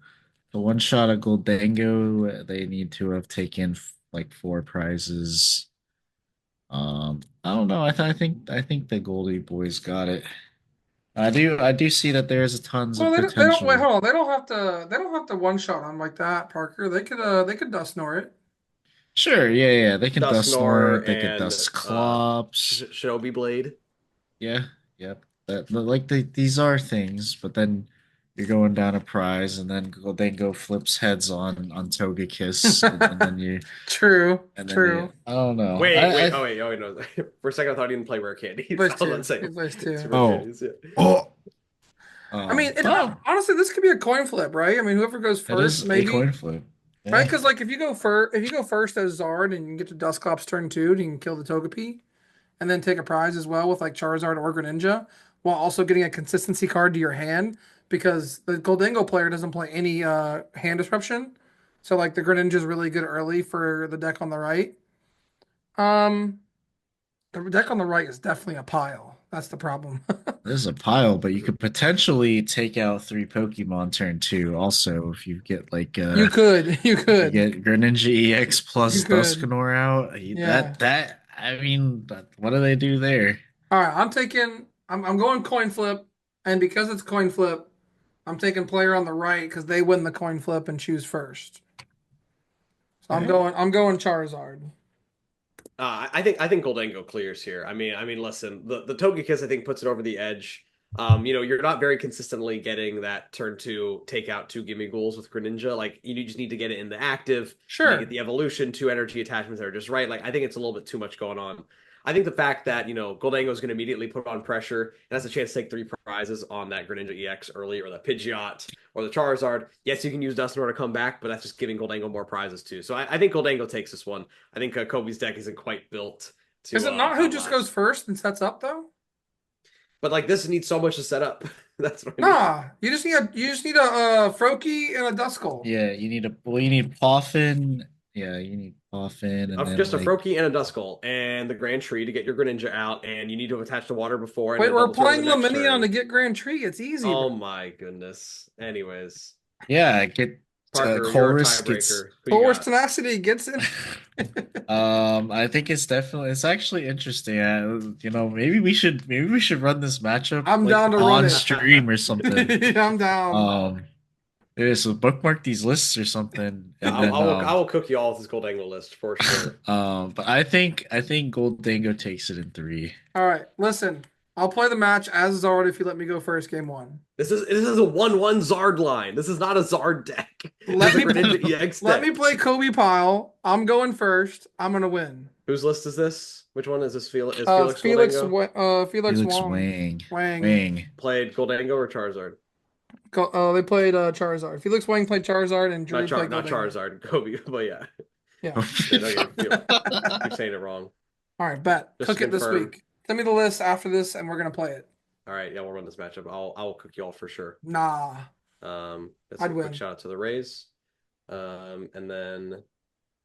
B: the one shot of Goldango, they need to have taken like 4 prizes. I don't know. I think the Goldie Boys got it. I do see that there's a tons
A: Well,
B: of
A: they don't wait.
B: potential.
A: Hold on. They don't have to one shot on like that, Parker. They could dust snore it.
B: Sure, yeah. They can dust
C: Dusknoir
B: Snort, they could
C: and
B: dust Clops.
C: Shinobi Blade.
B: Yeah, yep. Like these are things, but then you're going down a prize, and then go flips heads on Togekiss, and then you
A: True.
B: and then you.
A: True.
B: I don't know.
C: Wait, no. For a second, I thought he didn't play Rare Candies.
A: He plays
C: I was about to
A: two.
C: say,
A: He plays two.
C: Rare
B: Oh.
C: Candies, yeah.
B: Oh.
A: I mean,
B: Oh,
A: honestly, this could be a coin flip, right? I mean, whoever goes
B: it
A: first,
B: is a
A: maybe,
B: coin flip.
A: right?
B: Yeah.
A: Because like if you go first as Zard and you can get to Dusclops turn 2, you can kill the Togepi, and then take a prize as well with like Charizard or Greninja, while also getting a consistency card to your hand because the Goldango player doesn't play any hand disruption. So like the Greninja is really good early for the deck on the right. Um, the deck on the right is definitely a pile. That's the problem.
B: There's a pile, but you could potentially take out 3 Pokemon turn 2 also if you get like
A: You
B: if you
A: could,
B: get Greninja EX
A: you
B: plus
A: could.
B: Dusknoir out.
A: Yeah.
B: That I mean, what do they do there?
A: All right, I'm going coin flip, and because it's coin flip, I'm taking player on the right because they win the coin flip and choose first. So
B: Okay.
A: I'm going Charizard.
C: I think Goldango clears here. Listen, the Togekiss I think puts it over the edge. You're not very consistently getting that turn 2 take out 2 gimme ghouls with Greninja. Like you just need to get it in the active. You
A: Sure.
C: get the evolution, 2 energy attachments that are just right. Like I think it's a little bit too much going on. I think the fact that Goldango is going to immediately put on pressure and has a chance to take 3 prizes on that Greninja EX early, or the Pidgeot, or the Charizard. Yes, you can use Dusknoir to come back, but that's just giving Goldango more prizes too. So I think Goldango takes this one. I think Kobe's deck isn't quite built to
A: Is it not who just
C: outlast.
A: goes first and sets up though?
C: But like this needs so much to set up. That's what I mean.
A: Nah, you just need a Froakie and a Duskull.
B: Yeah, you need Poffin. Yeah, you need Poffin, and then
C: Just a
B: like
C: Froakie and a Duskull and the Grand Tree to get your Greninja out, and you need to attach the water before. And
A: Wait,
C: then
A: we're
C: double turn
A: playing
C: the next
A: Luminion
C: turn.
A: to get Grand Tree. It's easy.
C: Oh
A: Bro.
C: my goodness. Anyways,
B: yeah, get
C: Parker, you're a
B: Chorus gets.
C: tiebreaker. Who you
A: Force
C: got?
A: Tenacity gets it.
B: I think it's actually interesting. Maybe we should run this matchup
A: I'm
B: like
A: down to run
B: on
A: it.
B: stream or something.
A: I'm down.
B: Yeah, so bookmark these lists or something, and then
C: I will cook you all with this gold angle list for sure.
B: but I think Goldango takes it in 3.
A: All right, listen. I'll play the match as Zard if you let me go first, game 1.
C: This is a 1/1 Zard line. This is not a Zard deck.
A: Let me
C: Let
A: me play Kobe Pile. I'm going first. I'm gonna win.
C: Whose list is this? Which one is this? Felix
A: Felix
C: Goldango?
A: Felix Wang.
B: Wang.
C: Played Goldango or Charizard?
A: They played Charizard. Felix Wang played Charizard and Drew played
C: Not
A: Goldango.
C: Charizard. Kobe, but yeah.
A: Yeah.
C: No, you're saying it wrong.
A: All right, bet.
C: Just
A: Cook it this
C: confirm.
A: week. Send me the list after this, and we're gonna play it.
C: All right, yeah, we'll run this matchup. I will cook you all for sure.
A: Nah.
C: That's
A: I'd
C: a
A: win.
C: quick shout out to the Rays. And then,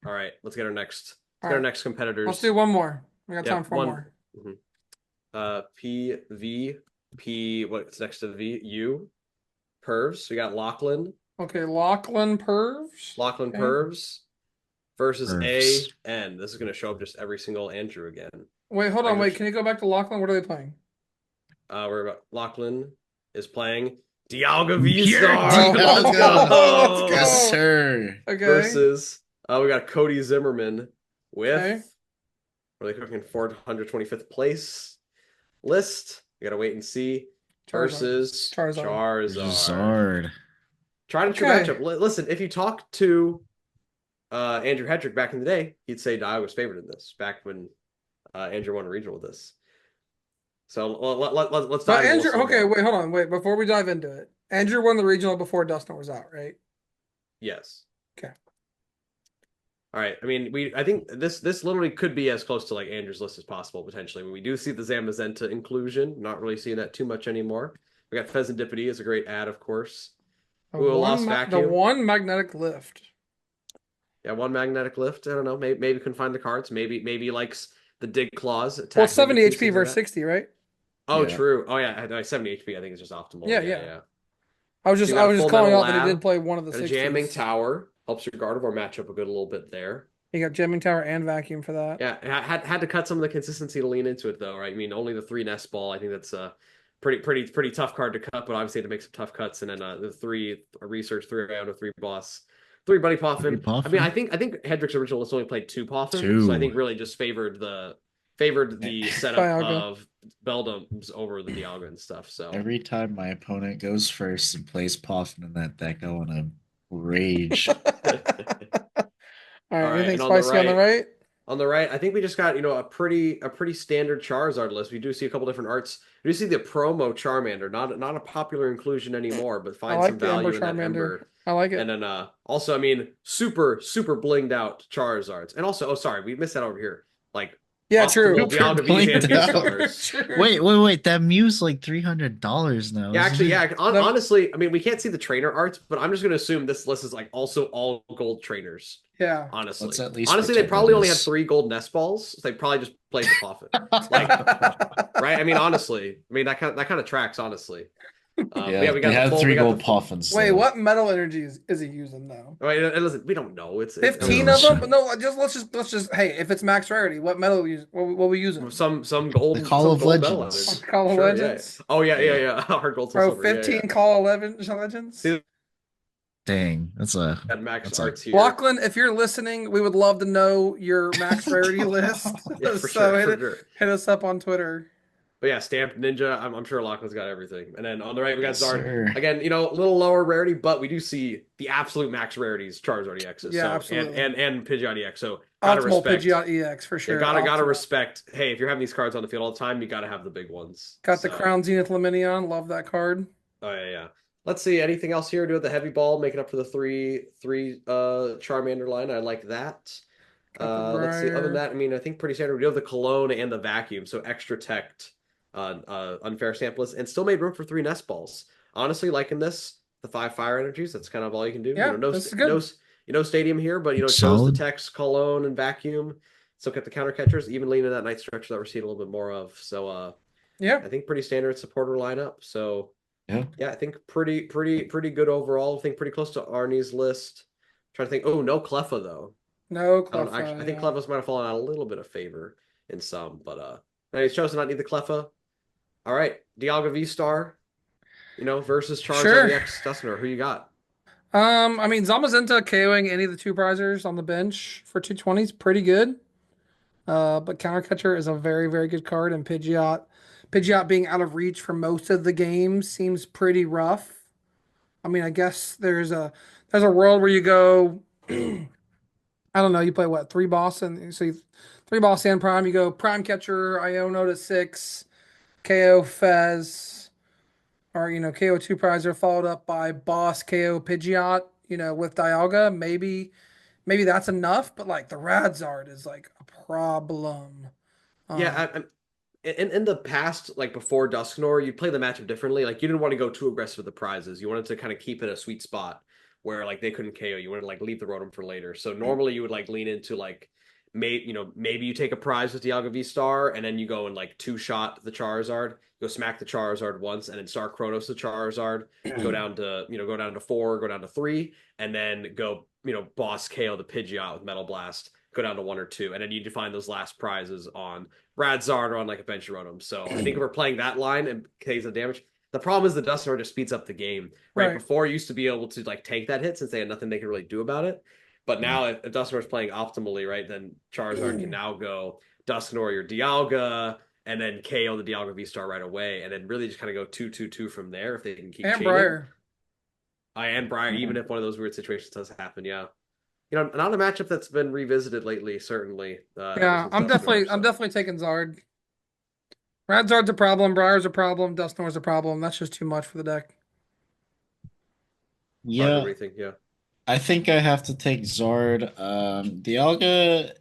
C: all right, let's get our next competitors.
A: Let's do one more. We got
C: Yep,
A: time for one more.
C: P V P. What's next to V? U. Pervs. We got Lachlan.
A: Okay, Lachlan Pervs.
C: Lachlan
A: Okay.
C: Pervs versus
B: Pervs.
C: A N. This is going to show up just every single Andrew again.
A: Wait, hold on.
C: Irish.
A: Wait, can you go back to Lachlan? What are they playing?
C: Lachlan is playing Dialga
B: Here,
C: V-Star.
B: Dialga.
C: Let's go.
A: Let's go.
B: Yes, sir.
A: Okay.
C: Versus, we got Cody Zimmerman with,
A: Okay.
C: what are they cooking, 425th place list. We gotta wait and see.
A: Charizard.
C: Versus
A: Charizard.
C: Charizard. Tried and true
A: Okay.
C: matchup. Listen, if you talk to Andrew Hedrick back in the day, he'd say Dialga was favored in this, back when Andrew won a regional with this. So let's
A: But
C: dive into
A: Andrew,
C: this a little
A: okay,
C: more.
A: wait, hold on, wait. Before we dive into it, Andrew won the regional before Dustin was out, right?
C: Yes.
A: Okay.
C: All right. I mean, I think this literally could be as close to like Andrew's list as possible potentially. We do see the Zamazenta inclusion. Not really seeing that too much anymore. We got Pheasantipity as a great ad, of course.
A: The
C: Ooh, a
A: one,
C: Lost
A: the
C: Vacuum.
A: one magnetic lift.
C: Yeah, one magnetic lift. I don't know. Maybe can find the cards. Maybe likes the dig claws.
A: Well, it's 70
C: ninjutsu,
A: HP
C: things
A: versus
C: like that.
A: 60, right?
C: Oh,
B: Yeah.
C: true. Oh yeah, 70 HP. I think is just optimal.
A: Yeah,
C: Yeah,
A: yeah.
C: yeah.
A: I was
C: So
A: just
C: you got a full
A: calling
C: metal
A: out that he
C: lab,
A: did play one of the
C: got a
A: 60s.
C: jamming tower. Helps your Gardevoir match up a good little bit there.
A: He got jamming tower and vacuum for that.
C: Yeah, had to cut some of the consistency to lean into it though, right? I mean, only the 3 nest ball. I think that's a pretty tough card to cut, but obviously had to make some tough cuts. And then the 3 research, 3 Iono, 3 boss, 3 Buddy Poffin. I mean, I think Hedrick's original list only played 2 Poffin, so I think really just favored the setup
A: Dialga.
C: of Beldums over the Dialga and stuff. So
B: Every time my opponent goes first and plays Poffin in that deck, I want to rage.
A: All right,
C: right,
A: anything
C: and on the
A: spicy on the right?
C: on the right, I think we just got a pretty standard Charizard list. We do see a couple different arts. We do see the promo Charmander, not a popular inclusion anymore, but
A: I
C: find
A: like
C: some
A: the Ember
C: value in that
A: Charmander.
C: Ember.
A: I like it.
C: And then also, I mean, super blinged out Charizards. And also, oh sorry, we missed that over here. Like
A: Yeah,
C: optimal
A: true.
C: Dialga V's and
B: Blinged out.
C: V-Stars.
A: True.
B: Wait. That Mew's like $300 now.
C: Yeah,
B: isn't
C: actually,
B: it?
C: yeah. Honestly, I mean, we can't see the trainer arts, but I'm just gonna assume this list is like also all gold trainers.
A: Yeah.
C: Honestly,
B: Let's at least
C: honestly, they
B: pretend
C: probably
B: it
C: only had
B: is.
C: 3 gold nest balls. So they probably just played the Poffin. Like, right? I mean, honestly, I mean that kind of tracks. Honestly,
B: Yeah,
C: we
B: they
C: got the
B: had
C: full,
B: 3
C: we got
B: gold
C: the full.
B: Poffins.
A: Wait,
B: though.
A: what metal energies is he using though?
C: Right, and listen, we don't know. It's
A: 15 of them? No, let's just. Hey, if it's max rarity, what metal what we using?
C: some gold.
B: The Call
C: some
B: of
C: gold
B: Legends.
C: metal
A: Call of
C: Sure,
A: Legends.
C: Yeah. Oh yeah. Hard gold.
A: Bro,
C: Silver.
A: 15 Call 11 Legends.
C: See,
B: Dang, that's a
C: got max
B: That's
C: arts here.
A: Lachlan, if you're listening, we would love to know your max rarity list.
C: Yeah, for
A: So
C: sure.
A: hit us up on Twitter.
C: But yeah, Stamped Ninja, I'm sure Lachlan's got everything. And then on the right, we got
B: Yes,
C: Zard.
B: sir.
C: Again, a little lower rarity, but we do see the absolute max rarities Charizard EXs.
A: Yeah,
C: so,
A: absolutely.
C: And Pidgeot EX. So gotta
A: Optimal
C: respect.
A: Pidgeot EX for sure.
C: Yeah, gotta
A: Optimal.
C: respect. Hey, if you're having these cards on the field all the time, you gotta have the big ones.
A: Got the Crown Zenith Luminion. Love that card.
C: Oh yeah. Let's see. Anything else here? Do the heavy ball, making up for the three Charmander line. I like that. Let's see. Other than that, I mean, I think pretty standard. We do have the Cologne and the Vacuum, so extra teched unfair samplers, and still made room for 3 nest balls. Honestly, liking this. The 5 fire energies. That's kind of all you can do.
A: Yeah, that's good.
C: No stadium here, but chose
B: Solid.
C: the text Cologne and Vacuum. Still got the counter catchers, even leaning that night stretcher that we're seeing a little bit more of. So
A: yeah,
C: I think pretty standard supporter lineup. So
B: Yeah.
C: I think pretty good overall. I think pretty close to Arnie's list. Trying to think. Oh, no Cleffa though.
A: no
C: I, don't,
A: Cleffa,
C: actually, I think
A: yeah.
C: Cleffa's might have fallen out a little bit of favor in some, but he's chosen not to need the Cleffa. All right, Dialga V-Star, versus Charizard
A: Sure.
C: EX Duskner. Who you got?
A: I mean, Zamazenta KOing any of the 2 prizers on the bench for 220 is pretty good. But Countercatcher is a very, very good card, and Pidgeot being out of reach for most of the game seems pretty rough. I mean, I guess there's a world where you go, I don't know, you play what, 3 boss, and so 3 boss and prime, you go prime catcher, Iono to 6, KO Fez, or KO 2 prizer followed up by boss KO Pidgeot, with Dialga. Maybe that's enough, but like the Radzard is like a problem.
C: Yeah, in the past, like before Dusknor, you play the matchup differently. Like you didn't want to go too aggressive with the prizes. You wanted to kind of keep it a sweet spot where like they couldn't KO. You wanted to like leave the Rotom for later. So normally you would like lean into like maybe you take a prize with Dialga V-Star and then you go and like 2-shot the Charizard, go smack the Charizard once, and then Star Chronos the Charizard, go down to 4, go down to 3, and then go boss KO the Pidgeot with Metal Blast, go down to 1 or 2, and then you define those last prizes on Radzard or on like a bench Rotom. So I think if we're playing that line and takes the damage, The problem is the Dusknoir just speeds up the game. Right,
A: Right.
C: before you used to be able to like take that hit since they had nothing they could really do about it. But now if Dusknoir is playing optimally, right, then Charizard can now go Dusknoir your Dialga and then KO the Dialga V-Star right away, and then really just kind of go 2-2-2 from there if they can keep
A: And
C: chaining.
A: Briar.
C: And Briar, even if one of those weird situations does happen, yeah. You know, not a matchup that's been revisited lately, certainly.
A: Yeah,
C: since
A: I'm
C: Dusknoir, so.
A: definitely taking Zard. Radzard's a problem, Briar's a problem, Dusknoir's a problem. That's just too much for the deck.
C: Parker, what
B: Yeah,
C: do you think? Yeah.
B: I think I have to take Zard. Dialga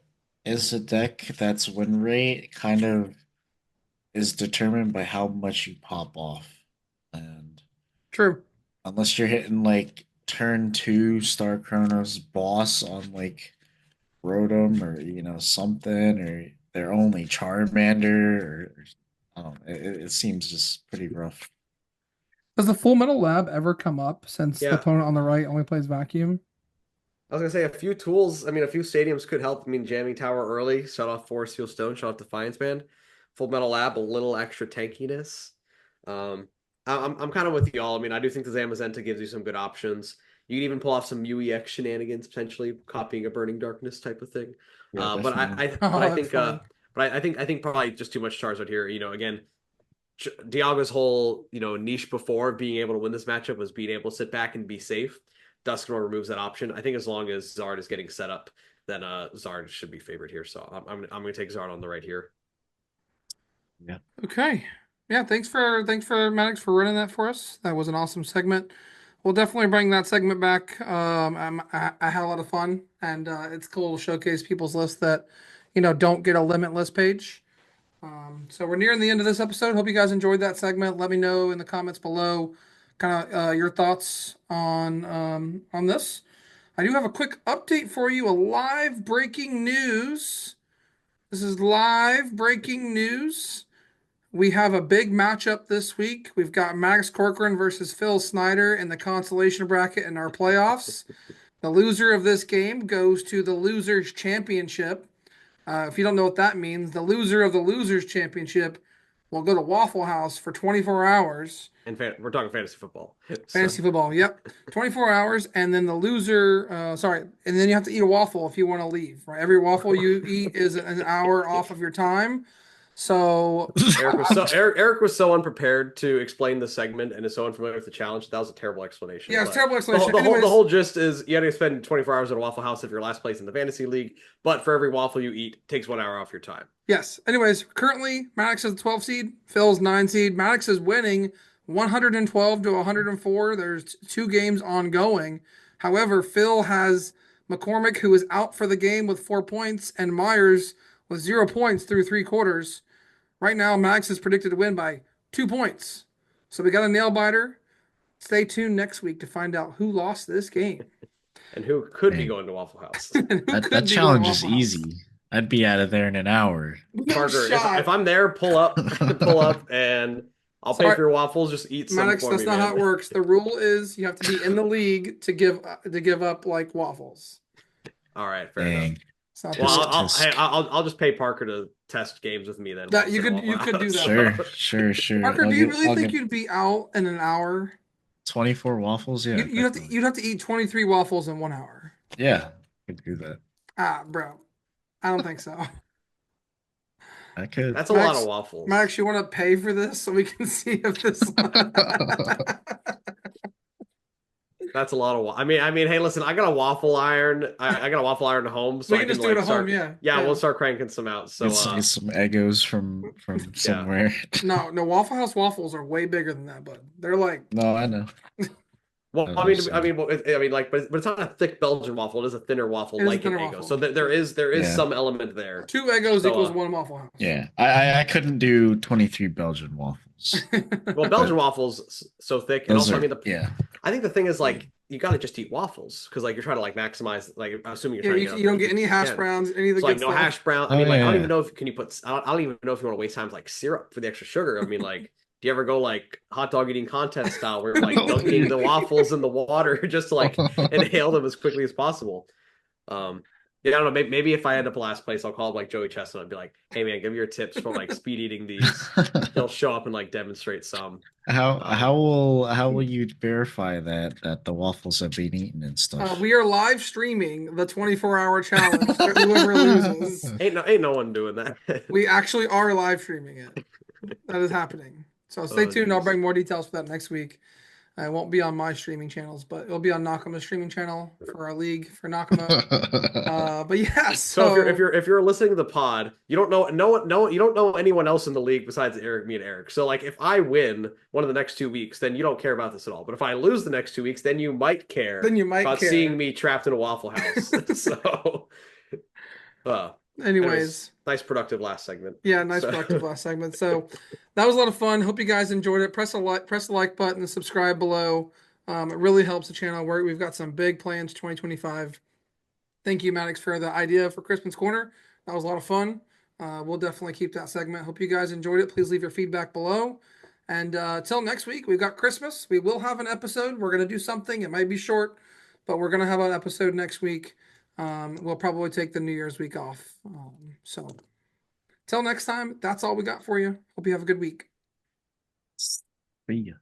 B: is a deck that's win rate kind of is determined by how much you pop off. And
A: True.
B: unless you're hitting like turn 2 Star Chronos boss on like Rotom or something, or they're only Charmander, or I don't know. It seems just pretty rough.
A: Does the Full Metal Lab ever come up since the
C: Yeah.
A: opponent on the right only plays vacuum?
C: I was gonna say a few tools. I mean, a few stadiums could help. I mean, jamming tower early, shut off Force Steel Stone, shut off Defiance Band, Full Metal Lab, a little extra tankiness. I'm kind of with y'all. I mean, I do think the Zamazenta gives you some good options. You can even pull off some UEX shenanigans potentially, copying a Burning Darkness type of thing.
B: Yeah,
C: But
B: definitely.
C: I
A: Oh,
C: think
A: that's funny.
C: I think probably just too much Charizard here. You know, again, Dialga's whole niche before being able to win this matchup was being able to sit back and be safe. Dusknoir removes that option. I think as long as Zard is getting set up, then Zard should be favored here. So I'm going to take Zard on the right here.
B: Yeah.
A: Okay. Yeah, thanks for Maddox for running that for us. That was an awesome segment. We'll definitely bring that segment back. I had a lot of fun, and it's cool to showcase people's lists that, don't get a limitless page. So we're nearing the end of this episode. Hope you guys enjoyed that segment. Let me know in the comments below, kind of your thoughts on this. I do have a quick update for you. A live breaking news. This is live breaking news. We have a big matchup this week. We've got Max Corcoran versus Phil Snyder in the consolation bracket in our playoffs. The loser of this game goes to the Losers Championship. If you don't know what that means, the loser of the Losers Championship will go to Waffle House for 24 hours.
C: And we're talking fantasy football.
A: Fantasy football, yep. 24 hours, and then the loser, and then you have to eat a waffle if you want to leave, right? Every waffle you eat is an hour off of your time. So
C: Eric was so unprepared to explain the segment and is so unfamiliar with the challenge. That was a terrible explanation.
A: yeah, it's
C: But
A: terrible explanation.
C: The
A: Anyways,
C: whole gist is you had to spend 24 hours at a Waffle House if you're last place in the fantasy league. But for every waffle you eat, it takes 1 hour off your time.
A: yes. Anyways, currently Maddox is the 12 seed, Phil's 9 seed. Maddox is winning 112 to 104. There's 2 games ongoing. However, Phil has McCormick, who is out for the game with 4 points, and Myers with 0 points through 3 quarters. Right now, Max is predicted to win by 2 points. So we got a nail biter. Stay tuned next week to find out who lost this game.
C: And who could be
B: Dang.
C: going to Waffle House.
A: And who
B: That
A: could be going
B: challenge
A: to
B: is
A: Waffle House.
B: easy. I'd be out of there in an hour.
A: No
C: Parker,
A: shot.
C: if I'm there, pull up, and I'll pay
A: Sorry.
C: for your waffles. Just eat some
A: Maddox,
C: for
A: that's
C: me,
A: not
C: man.
A: how it works. The rule is you have to be in the league to give up like waffles.
C: All right, fair enough.
B: Dang.
A: It's not
C: Well,
A: the rule.
B: Tisk.
C: I'll just pay Parker to test games with me then.
A: That you could do that.
B: Sure.
A: Parker,
B: I'll
A: do you
B: get-
A: really
B: I'll
A: think
B: get
A: you'd be out in an hour?
B: 24 waffles? Yeah.
A: You'd have to eat 23 waffles in 1 hour.
B: Yeah, I could do that.
A: Bro, I don't think so.
B: I could.
C: That's a
A: Max-
C: lot of waffles.
A: Max, you want to pay for this so we can see if this?
C: That's a lot of. I mean, hey, listen, I got a waffle iron. I got a waffle iron at home, so
A: We
C: I
A: can
C: can
A: just do it
C: like
A: at home,
C: start.
A: yeah.
C: We'll start cranking some out. So
B: Get some Eggos from somewhere.
A: No, Waffle House waffles are way bigger than that, bud. They're like
B: No, I know.
C: well,
B: I was
C: like, but it's not a thick Belgian waffle. It is a thinner waffle,
A: It is a
C: like an
A: thinner
C: Eggo.
A: waffle.
C: So there is
B: Yeah.
C: some element there.
A: 2 Eggos
C: So,
A: equals 1 Waffle House.
B: Yeah, I couldn't do 23 Belgian waffles.
C: Well, Belgian waffles so thick, and
B: Those
C: also
B: are,
C: I mean,
B: yeah.
C: I think the thing is like you got to just eat waffles because like you're trying to like maximize. Like assuming you're
A: Yeah,
C: trying to
A: you don't get any hash
C: Yeah.
A: browns, any of the
C: So
A: good
C: like no
A: stuff.
C: hash brown. I
B: Oh,
C: mean, like I don't
B: yeah.
C: even know if can you put. I don't even know if you want to waste time like syrup for the extra sugar. I mean, like, do you ever go like hot dog eating contest style where you're like dunking the waffles in the water just to like inhale them as quickly as possible? Yeah, I don't know. Maybe if I end up last place, I'll call him like Joey Chestnut and be like, "Hey man, give me your tips for like speed eating these." He'll show up and like demonstrate some.
B: How will you verify that the waffles have been eaten and stuff?
A: We are live streaming the 24-hour challenge to whoever loses.
C: Ain't no one doing that.
A: We actually are live streaming it. That is happening. So stay
C: Oh,
A: tuned. I'll
C: geez.
A: bring more details for that next week. It won't be on my streaming channels, but it'll be on Nakama's streaming channel for our league for Nakama. But yeah,
C: So
A: so
C: if you're listening to the pod, you don't know you don't know anyone else in the league besides Eric, me, and Eric. So like if I win one of the next 2 weeks, then you don't care about this at all. But if I lose the next 2 weeks, then you might care
A: then you might
C: about
A: care.
C: seeing me trapped in a Waffle House. So anyways, nice productive last segment.
A: Yeah, nice
C: So-
A: productive last segment. So that was a lot of fun. Hope you guys enjoyed it. Press the like button and subscribe below. It really helps the channel work. We've got some big plans 2025. Thank you, Maddox, for the idea for Crispin's Corner. That was a lot of fun. We'll definitely keep that segment. Hope you guys enjoyed it. Please leave your feedback below. And till next week, we've got Christmas. We will have an episode. We're going to do something. It might be short, but we're going to have an episode next week. We'll probably take the New Year's week off. So till next time, that's all we got for you. Hope you have a good week.
B: See ya.